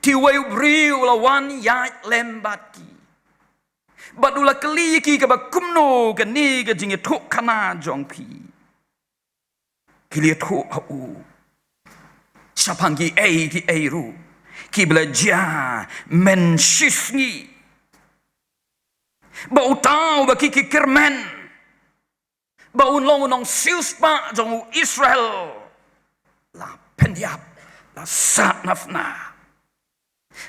Tiwai briu lawan yaj lembat ki. Badula keli ki ka bakumno ka ni ka jinge thuk kana jong pi. Kili thuk au. Sapang ki ru. Ki belajar men shisni. Bau tau ba ki kermen. Bau long nong siuspa jong Israel. La penyap la satnafna.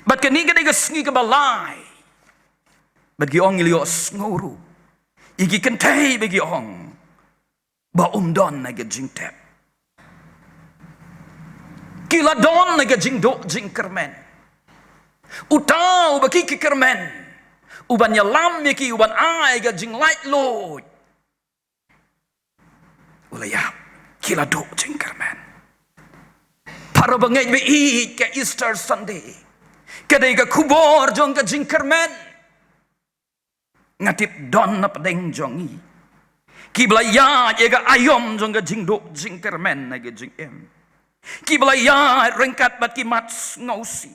Bat ka ni ka sngi ka balai. Bagi ong ilio nguru. Igi kentay bagi ong. Ba don na jing tep. Kila don na jing do jing kermen. Utau bagi ki kermen. Uban yalam yaki uban ay jing light load. Ulayap. Kila do jing kermen. Para bangay bi ke Easter Sunday. Kadai ka kubor jong ka jing kermen. Ngatip don na padeng jongi. Kiblaya ega ayom jong ga jing do jing kermen na ga jing em. Kiblaya rengkat bat kimat ngosi.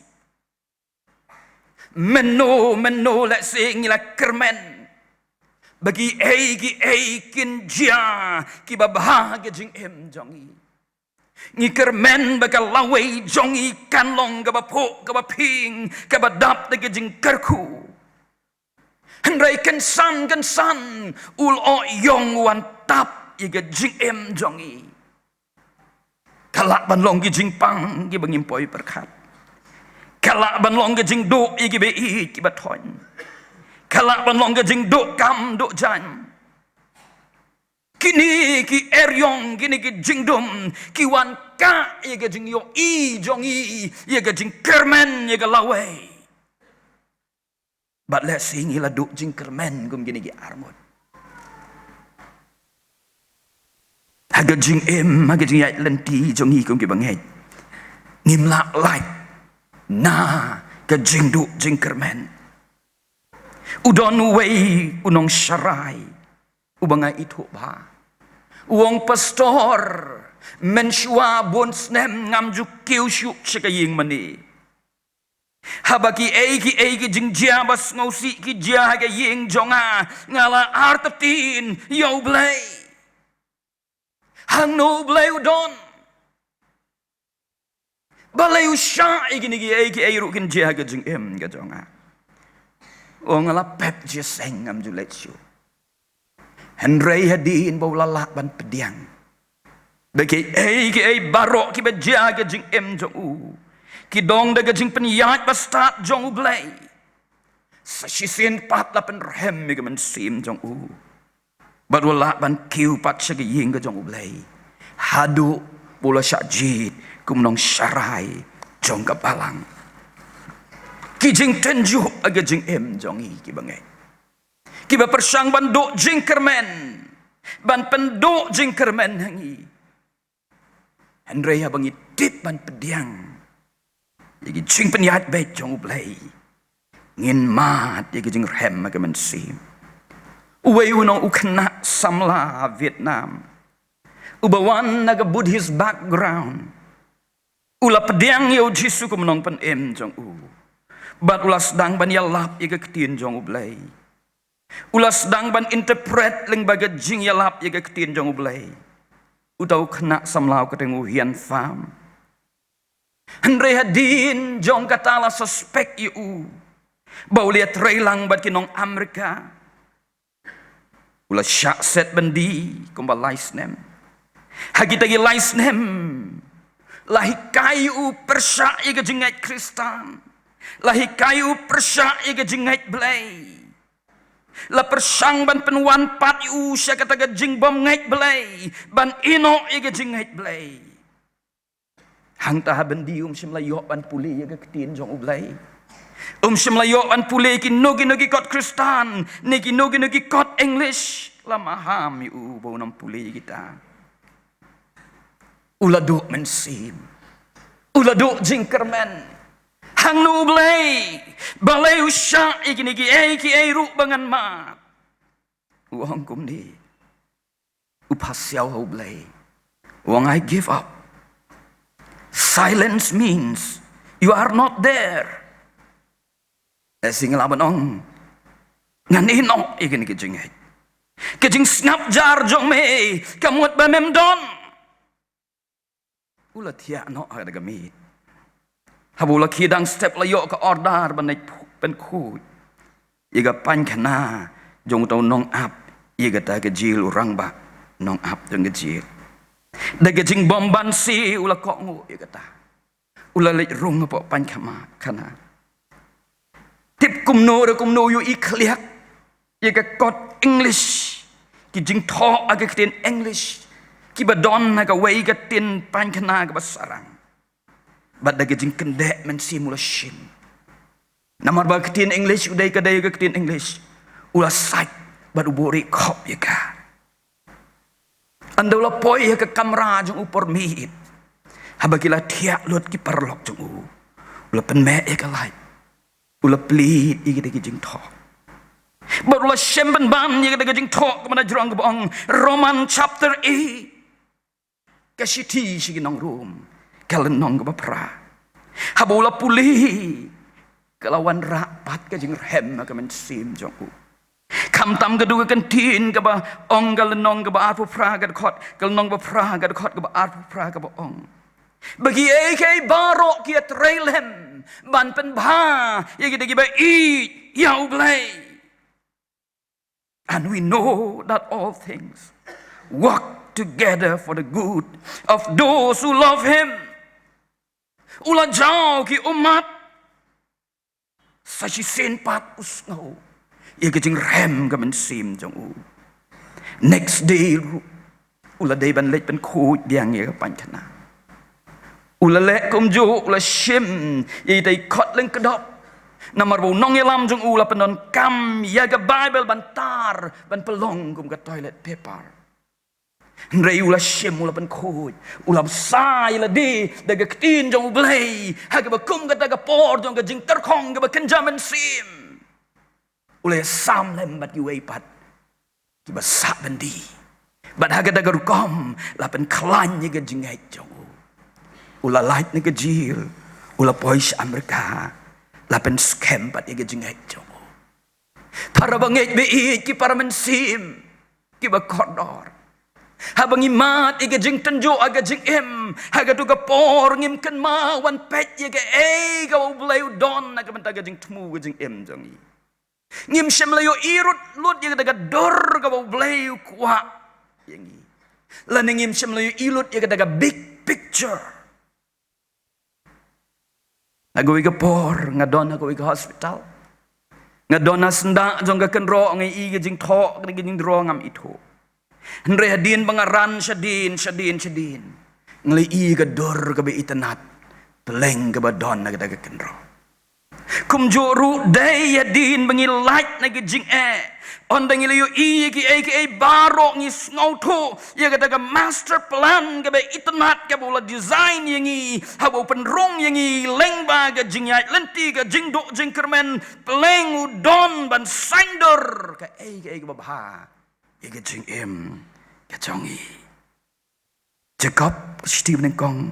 Meno let sing ila kermen. Bagi kin jia kibabha ga jing em jongi. Ngi kermen bakal lawe jongi kanlong ga bapok ga baping ga badap ga jing kerku. Henry kan san ul o yong wan tap iga jing em jongi. Kalak ban long gi jing pang gi bangimpoi perkat. Kalak ban long gi jing do igi be i ki baton. Kalak ban long gi jing do kam do jan. Kini ki eryong kini ki jing dum ki wan ka iga jing yo i jongi iga jing kermen iga lawe. But let's sing ila duk jing kermen gum gini gi armut. Haga jing em haga jing yai lenti jong hi gum gi bangai. Ngim lak lai na ka jing duk jing kermen. Udon wei unong syarai. Ubangai itu ba. Uang pastor menshua bon snem ngam ju kiu shu shikaying mani. Habaki eiki jing jia bas ngausi ki jia haga ying jonga ngala artatin yau blay. Hang no blay udon. Balay usha igini gi eiki eiru kin jia haga jing ga jonga. O ngala pep jia seng ngam ju let shu. Henry hadin bau lalak ban pediang. Bagi eiki barok ki bejia haga jing jong u. Kidong daga jing penyat bastat jong u blay. Sasisin pat la pen rehem mi gaman sim jong u. Badwala ban kiu pat syaga ying ga jong u blay. Hadu bola syajid kumnong syarai jong ka balang. Ki jing tenju aga jing jong i ki bangai. Ki ba persang ban do jing kermen. Ban penduk jing kermen hangi. Henry abangi tip ban pediang. Yagi jing penyat baik jong ublay. Ngin mat yagi jing rem aga mensim. Uway unong ukena samla Vietnam. Ubawan naga Buddhist background. Ula pediang yau jisu kumenong pen jong u. Bat ula sedang ban yalap yaga ketin jong ublay. Ula sedang ban interpret ling baga jing yalap yaga ketin jong ublay. Utau kena samlau ketengu hian fam. Henry hadin jong katala suspek iu. Bau liat reilang bat kinong Amerika. Ula syak set bendi kumba laisnem. Hagitagi laisnem. Lahi kayu persyak iga jengait Kristan. Lahi kayu persyak iga jengait belai. La persang ban penuan pat iu syak kataga jing bom ngait belai. Ban ino iga jengait belai. Hang taha bendi simlayok ban puli yaga ketin jong ublay. Simlayok ban puli ki nogi kot Kristan, niki nogi kot English. Lama ham yu bau nam puli kita. Uladuk mensim. Uladuk jingkermen. Hang no ublay. Balay usya iki niki ru bangan mat. Uang kum ni. Upasyaw ublay. Uang I give up. Silence means you are not there. Sing laban ong ngan ino igin kijing het. Kijing snap jar jong me kamut ba memdon. Ula tia no ada gami. Habula kidang step layo ka ordar banai pen ku. Iga pan kana jong tau nong ap iga ta ke jil urang ba nong ap jong ke jil. Daga jing bomban si ula kok ngu ya kata. Ula lek rung apa pan kama kana. Tip kumno yu ikliak. Ya ka kot English. Ki jing talk aga ketin English. Ki badon aga way ketin pan kana aga basarang. Bad daga jing kendek men si mula shin. Namar ba ketin English udai ka dai ketin English. Ula sait bad ubori kop ya ka. Andaulah poi ya ke kamera jong upor miit. Habagila tiak lot ki perlok jong u. Ula penme ya ke lai. Ula pelit ya ke jing tok. Barulah semben ban ya ke jing tok kemana jurang ke bong. Roman chapter 8. Kasiti si nong room. Kalen nong ke bapra. Habula puli. Kelawan rapat ke jing rem ke mensim jong u. Kam tam kedua kentin ke ba ong galenong ke ba arpu pra ke kot galenong ba pra ke kot ke ba arpu pra ke ba ong bagi ek barok kia trailhem ban pen ba ye kita ba eat ya ublay and we know that all things work together for the good of those who love him ula jauh ki umat sashi sen pat usngau ia kecing rem ke mensim jong u. Next day ula day ban lek pen ku biang ia pan kana. Ula lek kum ju ula shim ia day kot leng kedop. Namar bu nong yelam jong u la penon kam ia ke Bible bantar ban pelong kum ke toilet paper. Rei ula shim ula pen ku ula sai la di daga ketin jong u blay ha ke ba kum ke daga por jong ke jing terkong ke ba kenjam mensim. Ule sam lem bat yu pat Kiba sak bendi. Bad haga daga rukom. Lapan klan ye ga jingai jongu. Ula light ni ga jil. Ula poish Amerika. Lapan scam bat ye ga jingai jongu. Para bangit biit ki para mensim. Kiba kodor. Habang imat iga jing tenjo aga jing em. Haga tu ga por ngim kan ma wan pet ye ga ga ulay don aga bentaga jing temu ga jing em jongi. Ngim shem layo irut lut ye ga daga dor ga ulay kwa yengi. Lan ngim shem layo ilut ye ga daga big picture. Agawi ga por ngadon agawi ga hospital. Ngadon senda jong ga kenro ngai iga jing thok ga jing dro ngam itu. Henry hadin bangaran syadin. Ngelii ka dor ka ba itanat. Peleng ka ba don na kadaga kenro. Kumjuru day hadin bangilat na gijing Ondang ilayo ki baro ngi snauto. Ya kadaga master plan ka ba itanat ka ba design yangi. Habo penrong yangi lengba ka jingyat lenti ka jingdo jingkermen. Peleng udon ban sandor ka ba baha. Iga jing em kajongi Jacob Steve nengkong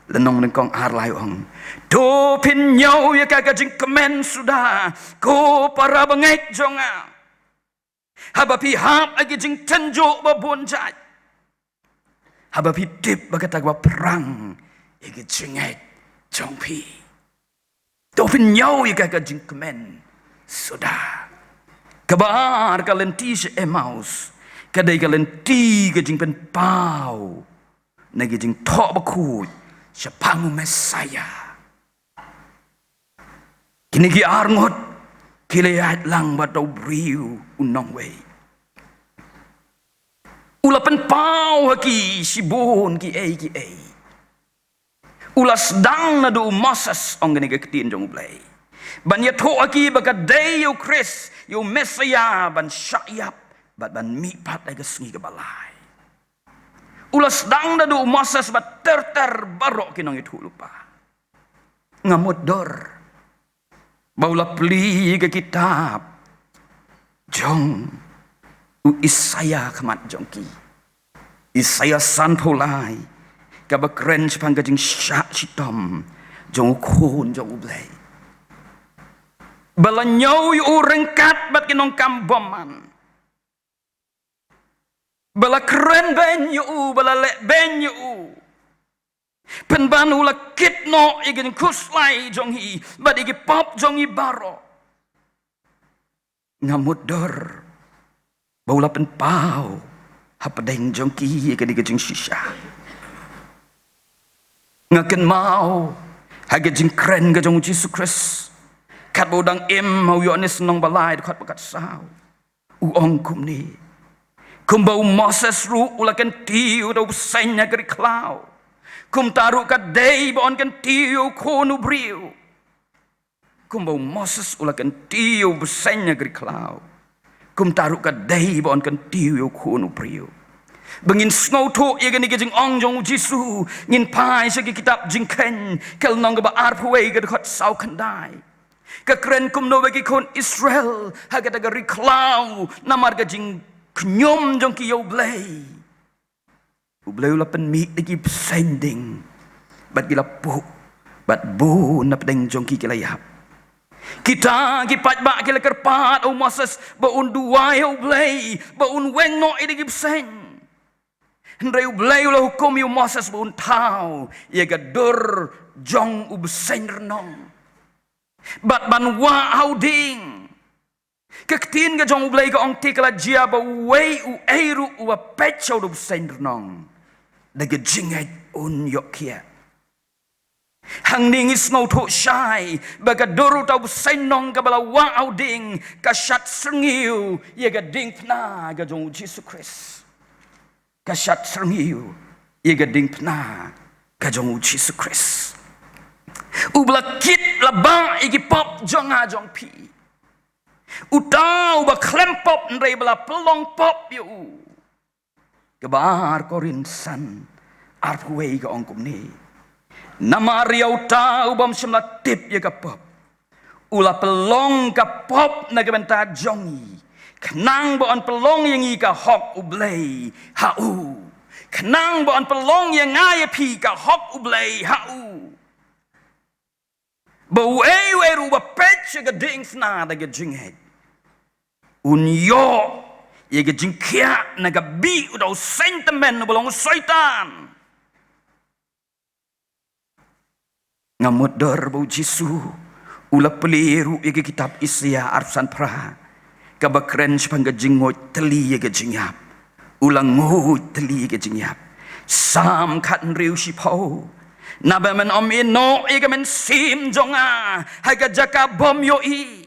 lenong nengkong arlai ong do pin nyau ya ka jing kemen sudah ko para bangek jonga haba pi hap agi jing tenjo babon jai haba pi dip bagata gwa perang iga jinget jongpi do pin nyau ya ka jing kemen sudah Kabar kalian ti si Emmaus. Kadai kalian ti ke jing pen pau. Nagi jing tok bakut. Siapangu Mesaya. Kini ki arngot. Kilayat lang batau briu unong wei. Ula pen pau haki si bon ki ei. Ula sedang na do Moses ong gani ketin jong blay. Ban ya to aki baka day yo Chris yo Mesaya ban syayap bat ban mipat ay gasngi ka balay. Ulas dang na do Moses bat ter barok kinong itu lupa. Ngamot dor. Baula pli ka kitab. Jong u Isaya kamat jongki. Isaya santolai ka bakren pang gajing syak sitom jong kun jong ublay. Bala nyau yu rengkat bat kinong kamboman. Bala keren ben yu, bala lek ben yu. Penban ula kitno igin kuslai jong hi, bat igi pop jong hi baro. Ngamut dor, baula pen pau, hapadeng jong ki igin igin shisha. Ngaken mau, hage jing keren ga jong Jesus Christ. Kat bodang em mau yo anis nong balai dekat bakat sao. Uong kum ni. Kum bau Moses ru ulakan tiu dau senya geri klau. Kum taruh kat day baon kan tiu konu briu. Kum bau Moses ulakan tiu besenya geri klau. Kum taruh kat day baon kan tiu konu briu. Bengin snow to ia gani jing ong jong jisu ngin pai segi kitab jing ken kel nong ga ba arpwe ga dekat sao kendai. Kekeren kumno bagi kon Israel haga daga riklau namar gajing knyom jong ki yo blay ublay ulapan mi lagi sending bat gila pu bat bu na pedeng jong ki kilayap kita gipat ba kila kerpat o Moses ba un duai yo blay ba un weng no lagi seng Hendrai ublay ula hukum yo Moses ba un tau ia gadur jong ubseng renong Bat ban wa hauding. Kektin ga jong ublay ka ong tikala jia ba wei u eiru u a pecho do sendrnong. Daga jingat un yokia. Hang ning is no to shy. Baga doru tau sendong ka bala wa hauding. Kasyat sengiu. Ia ga ding pna ga jong Jesus Christ. Kasyat sengiu. Ia ga ding pna ga jong Jesus Christ. Ubla kit labang igi pop jong ha jong pi. Utau ba klempop ndrei bala pelong pop yu. Kebar korinsan arpwei ga ongkum ni. Nama riau tau bam semla tip ya ka pop. Ula pelong ka pop na gebenta jongi. Kenang bon pelong yang ika hok ublay hau. Kenang bon pelong yang ngaya pi ka hok ublay hau. Bawe ruba pech ga ding sna da ga jinghet. Unyo ye ga jingkia na ga bi udau sentiment bolong syaitan. Ngamut dor bau Jisu ula peliru ye ga kitab Isya arsan pra. Kabakren sepangga jingot teli ye ga jingyap. Ulang ngut teli ye ga jingyap. Sam kat riu si pau. Naba men om ino ye ga men sim jonga. Haga jaka bom yo i.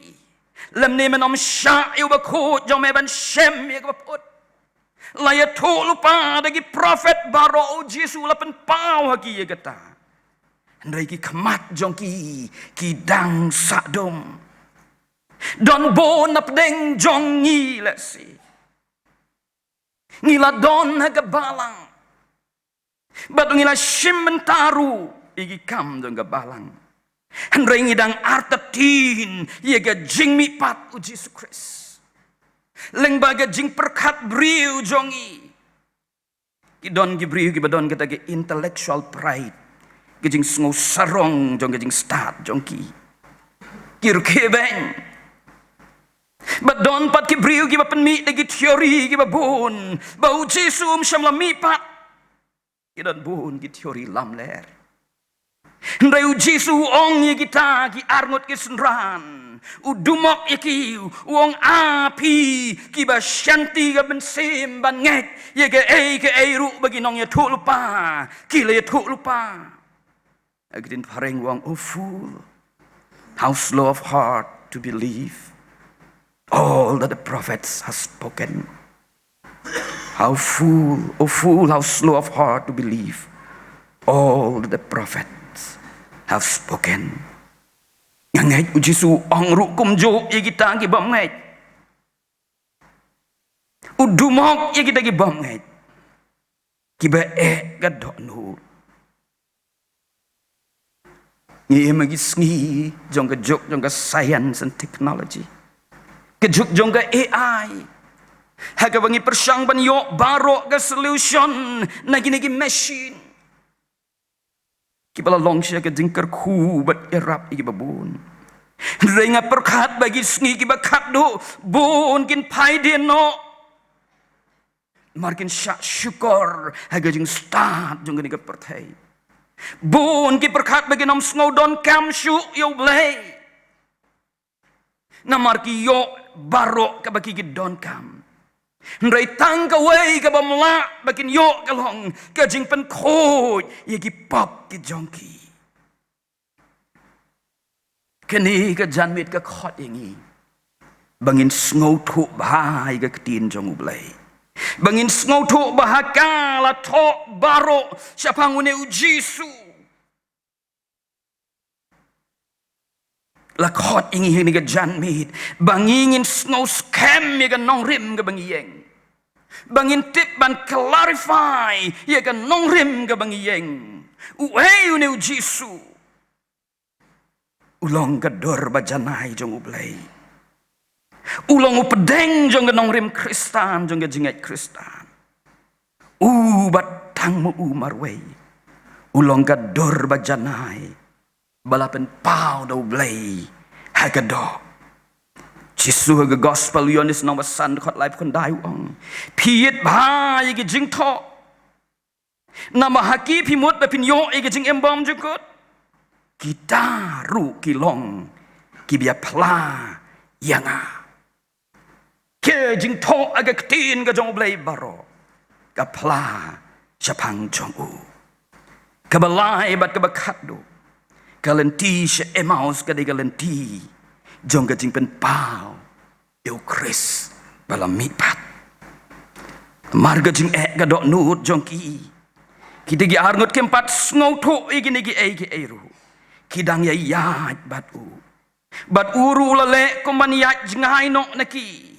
Lem ni men om syak yu bakut jong me ban shem ye ga baput. Laya tu lupa dagi prophet baro Jisu lapen pau haki ye gata. Andai ki kemat jong ki dang sadom. Don bon nap deng jong ngi lesi. Ngila don haga balang. Batu ngila shim mentaru igi kam dong ga balang. Handrai ngidang artatin ye ga jing mi pat u Jesus Christ. Leng baga jing perkat briu jongi. Kidon gi briu gi badon kita ge intellectual pride. Ge jing sngo sarong jong ge jing start jong ki. Kir kebeng. But don pat ki briu ki ba penmi lagi teori ki ba bun. Bau Jisu syam la mi pat. Ki don bun ki teori lam ler. Ndai u Jisu ong ye kita ki arngot ki senran. U dumok ye ki uong api ki ba shanti ga ben sim ban ngek. Ye ke ei ru bagi nong ye tu lupa. Ki le ye tu lupa. Agdin pareng wong oh fool. How slow of heart to believe all that the prophets have spoken. How fool, oh fool, how slow of heart to believe all that the prophets have spoken. Yang u Jisu ong ru kum jo ye kita ki bom ngai. U dumok ye kita ki bom ngai. Ki ba ga dok nu. Ngi magi sngi jong ka jok jong ka science and technology. Kejuk jong ka AI. Haga bangi persang ban yo baro ka solution na gini machine. Kibala long siya ka dingkar ku bat erap igi babun. Renga perkat bagi sngi kiba kaddo bun kin pai den no. Markin syak syukur haga jing start jong gini ka pertai. Bun ki perkat bagi nom sngo don kam syuk yo blay. Namar ki yo baro ka bagi don kam. Ndrai tang ka wei ka bamla bakin yo kalong ka jing pen khoi ye ki pop ki jongki. Kini ka janmit ka khot ingi. Bangin sngo thu bahai ka ketin jong ublay. Bangin sngo thu bahaka la tho baro siapa ngune u Jisu. Lakot ingi hini ka janmit. Bangingin snow scam ya ka nong rim ka bangiyeng. Bangin tip ban clarify ya ka nong rim ka bangiyeng. Uhay uni u Jisu. Ulong ka dor ba janay jong ublay. Ulong u pedeng jong ka nong rim Kristan jong ka jingat Kristan. Bat tang mo umarway. Ulong ka dor ba janay. Balapan pau do blay hagado. Jisu haga gospel yonis nomor san khot life kon dai ong. Piet ba ye jing tho. Nama haki pimut ba pin yo ye jing embom jukut. Kita ru kilong kibia pla yanga. Ke jing tho aga ketin ga jong blay baro. Ka pla japang jong u. Kabalai bat kabakado. Kalenti se emaus ka de kalenti jong ka jing pen pau eu Chris bala mipat marga jing ka dok nut jong ki de gi arngot kempat sngo tho igini gi eru kidang ya bat uru lale koman ya jingai no naki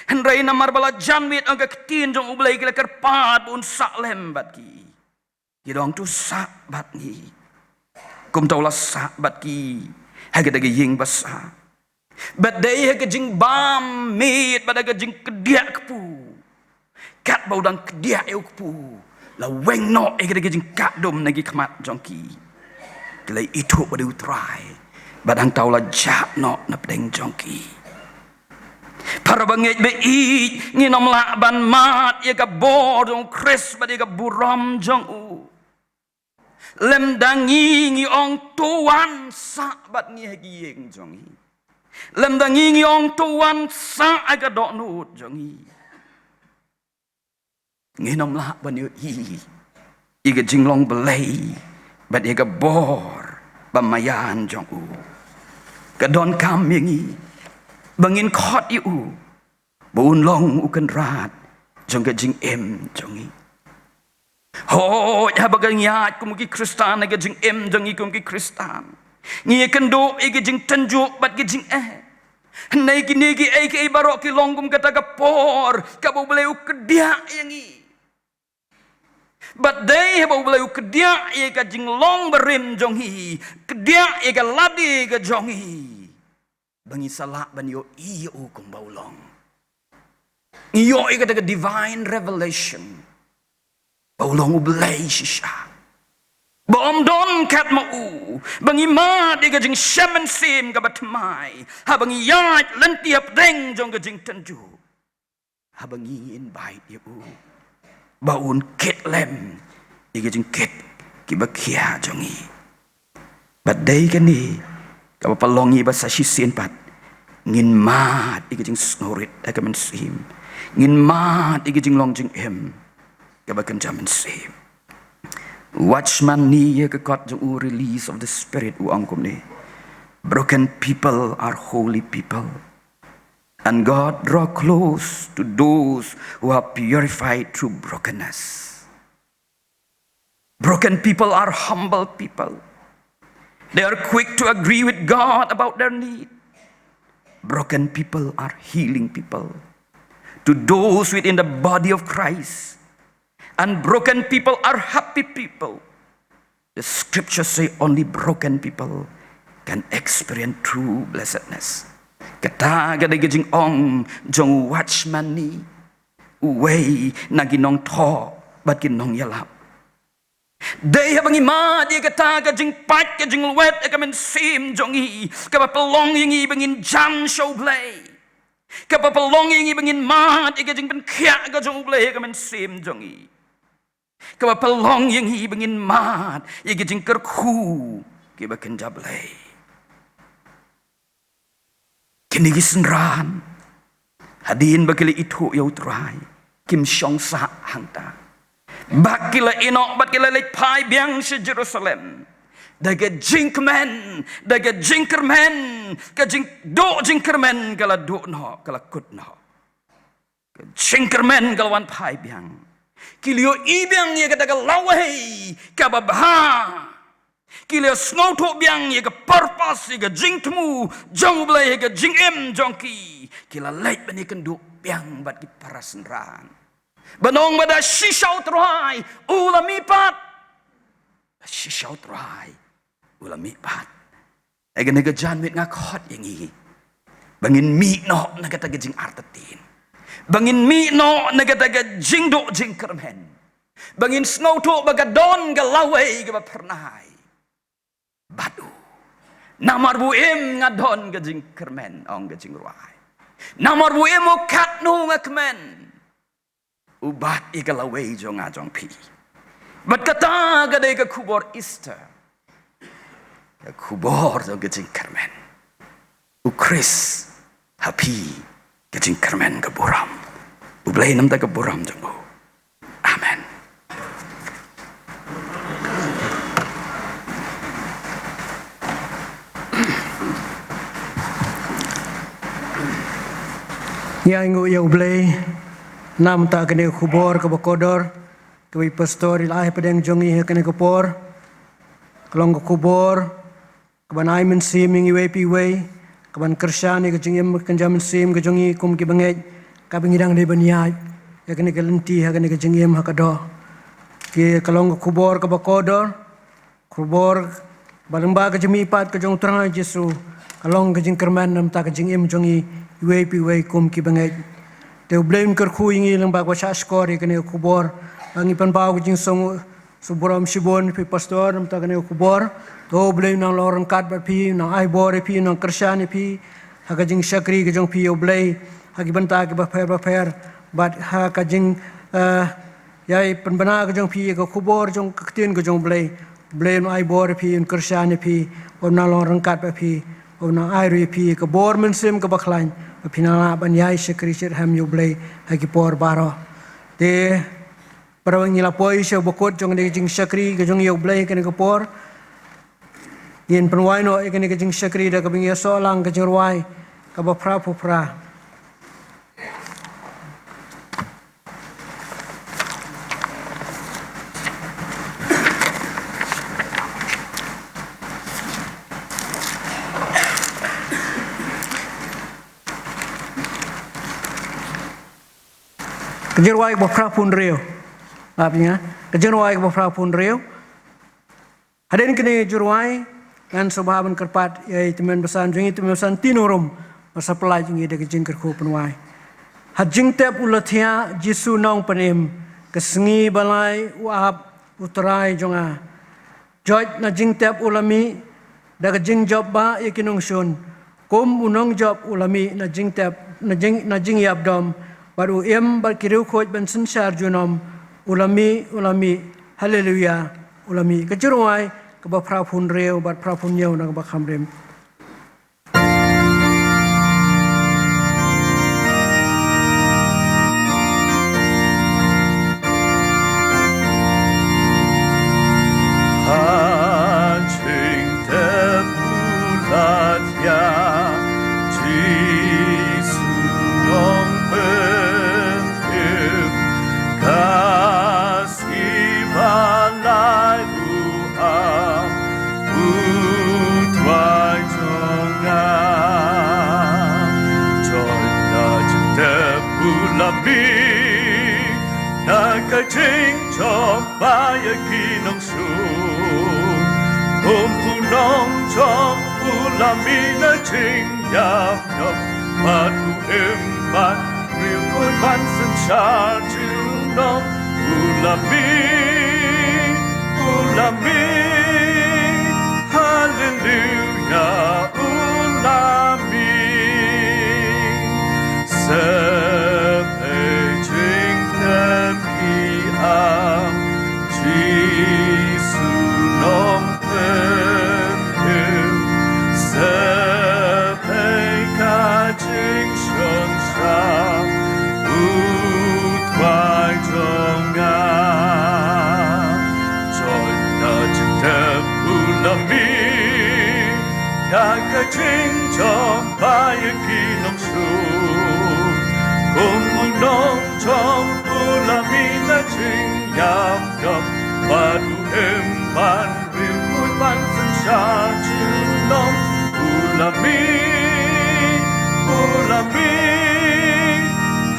henrai namar bala janmit ang ka ketin jong ublay ki kerpat un saklem bat ki kidong tu sak bat ni kum tau la sak bat ki haga dagi ying basa But they ha kajing bam meet pada kajing kedia kepu. Kat bau dang kedia eu kepu. La weng no e kajing kat dom nagi khamat jongki. Kelai itu pada utrai. Badang tau la jak no na pedeng jongki. Para bangit be i nginom la ban mat ye ka bor jong kris pada ka buram jong u. Lem dangi ngi ong tuan sa bat ngi hagi yeng jong i. Lem dangi ngi ong tuan sa aga dok nut jong i. Nginom la ban yo i. Iga jinglong belai bat ye ka bor bamayan jong u. Kadon kam yang i. Bangin khot i u. Bun long u kan rat jong ka jing em jong i. Ho ya bagang yat kumuki Kristan aga jing em jong i kumuki Kristan. Ngi kendo ege jing tanjuk bat ge jing Nei kini ki ai ki barok ki longkum kata ka por ka bo bleu kedia yang i. But they have bleu kedia ye ka jing long berim jong hi. Kedia ye ka ladi ka jong hi. Bangi salak ban yo i o kum bau long. Iyo ye ka divine revelation. Bau long u blai shisha. Bom don kat ma u. Bangi ma de ka jing shaman sim ka batmai. Ha bangi yat lentiap deng jong ka jing tanju. Ha bangi invite ye u. Baun ket lem. Ika jing ket ki bakia jong i. But day ka ni. Ka papalongi ba sa shisin pat. Ngin mat ika jing snorit aka man sim. Ngin mat ika jing long jing em. Kabakan jaman sim. Watchman ni ye kakot jong u release of the spirit u angkum ni. Broken people are holy people. And God draw close to those who are purified through brokenness. Broken people are humble people. They are quick to agree with God about their need. Broken people are healing people. To those within the body of Christ. And broken people are happy people. The scriptures say only broken people can experience true blessedness. Kata gada gajing ong jong watchman ni. Uway na ginong to bat ginong yalap. They have ang ima di kata gajing pat gajing luwet akamen sim jong i. Kapapalong yung ibangin jam show play. Kapapalong yung ibangin ma di gajing penkya gajong play akamen sim jong i. Kapapalong yung ibangin mat, igijing kerku, kibakan jablay. Kinigisan ran, hadin bakila itu yaw try, kim syong sa hangta. Bakila inok, bakila pai biang sa Jerusalem. Daga jinkmen, daga jinkermen, kajing do jinkermen, kala do no, kala kut no. Jinkermen kalawan pai biang. Kilio ibiang ye kata lawai kababha. Kilio snoto biang ye ka purpose ye ka jingtmu jong blai ye ka jingem jongki. Kila lait bani kenduk biang bat ki parasenran. Banong bada shishaw trai ulamipat. Shishaw trai ulamipat. Ega nega janwit ngakot yang i. Bangin mi no nagata jing artatin. Bangin mi no nagataga jingdo jingkermen. Bangin snow to bagadon galaway ga pernai. Badu. Namar buim ngadon ga jingkermen ong ga jingruai. Namar buim o katno ngakmen. Ubat igalaway jong ajong pi. Bat kata ga de ga kubor Easter. Ga kubor do ga jingkermen. Ukris happy kajing kermen ke buram. Ublay nam ta ke buram jenggo. Amen. Ya ingu ya ublay nam ta kene kubor ke bakodor ke pastor ilahi pedeng jongi kene kupor kelong ke kubor ke banai men siming iwe piwe kaban kersyani ke jingim kenjamin sim ke jongi kum ki bangej kabingidang de baniai ya kene ke lenti ha kene ke jingim ha kado ki kalong kubor ke bakodor kubor balengba ke jemi pat ke jong terang Jesu along ke jing kerman nam ta ke jing im jongi iwe pi we kum ki bangai te blame ker khu ingi lang ba ko sha skor ke ne kubor angi pan ba ke jing song suburam shibon pi pastor nam ta ke ne kubor to blame nang lorang kat ba pi nang ai bor pi nang kershan pi ha ke jing shakri ke jong pi oblay ha ki ban ta ke ba pher but ha ka jing yai penbana ke jong pi ke kubor jong ketin ke jong blay no ai bor pi un kershan pi na lorang kat ba pi na ai ri pi ke bor men sim ke bakhlain pi na ban yai shakri shir ham yu blay ha ki por baro te parawang nila poi sha bokot jong ne jing shakri ke jong yu blay ke ne ke por yin penwai no ke ne ke jing shakri da ke bing ya so lang ke jorwai ka ba pra pu pra kejerwai bo pra pun reo artinya kejerwai bo pra pun reo haden kene jerwai kan sobaban kerpat yai teman besan jungi teman besan tinorum masa pelai jungi de kejing kerku penwai hajing tep ulathia jisu nong penem kesengi balai uap utrai jonga joj na jing tep ulami da kejing job ba yakinong shun kum unong job ulami na jing tep na jing yabdom baru bar kiriu khoj ban sansar junom ulami haleluya ulami kejeruai ke ba prapun reu bat prapun yau na ba khamrem Hajing tepulat ya Jisu nong penem kasih balai buah utwai jongan Jona jing tepulami na kajing chom baya kinong sun punong chom ulami na jing yap yap matu empat riu koi ban sen char junong ulami hallelujah ulami sepejing tem kiam Jisu nong penem sepej kajing shon sham utwai jongan join na jing tem ulami na kajing chom baya kinong shun kung unong chom ulami na jing yam yam batu empan riu kui ban san sha junong ulami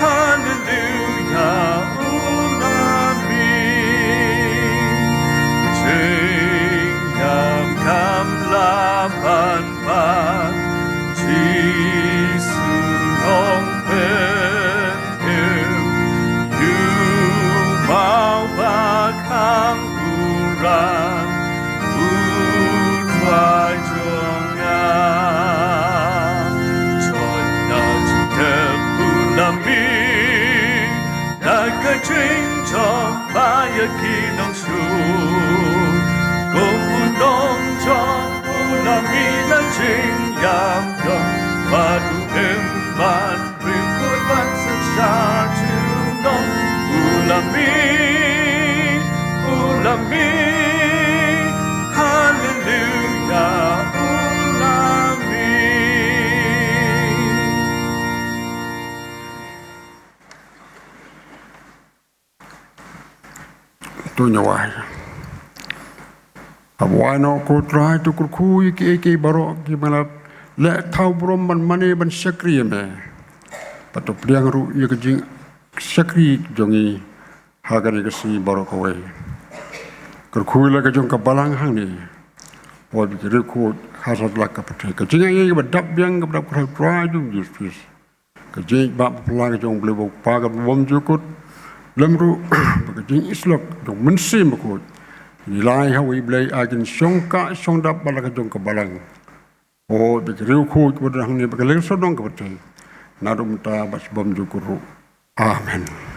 hallelujah ulami jing yam kam laban ban Jisu nong penem yu mau bakang uran utwai jongan Jona jing tepulami na kajing chom baya kinong shun kung unong chom ulami na jing yam yam madu emban riu koi ban san sha junong ulami hallelujah ulami tu nyawai abwai no ko trai tu kurku ki baro ki malap le thau brom man mane ban sakri me patu pliang ru ye kejing sakri jongi hagani ke si baro ko we kurku le ke jong ka balang hang ni Oh dikira ko hasat lak kapatay. Kajing ay badap yang kapatay kuray kuray jum juspis. Kajing bap pelang jong beli bau pagat bom jukut. Lemru kajing islok jong mensi makut. Nilai hawi belai agin songka songdap balak jong kebalang. Oh dikira ko kepada hang ni bakaleng sodong kapatay. Narum ta bas bom jukuru. Amen.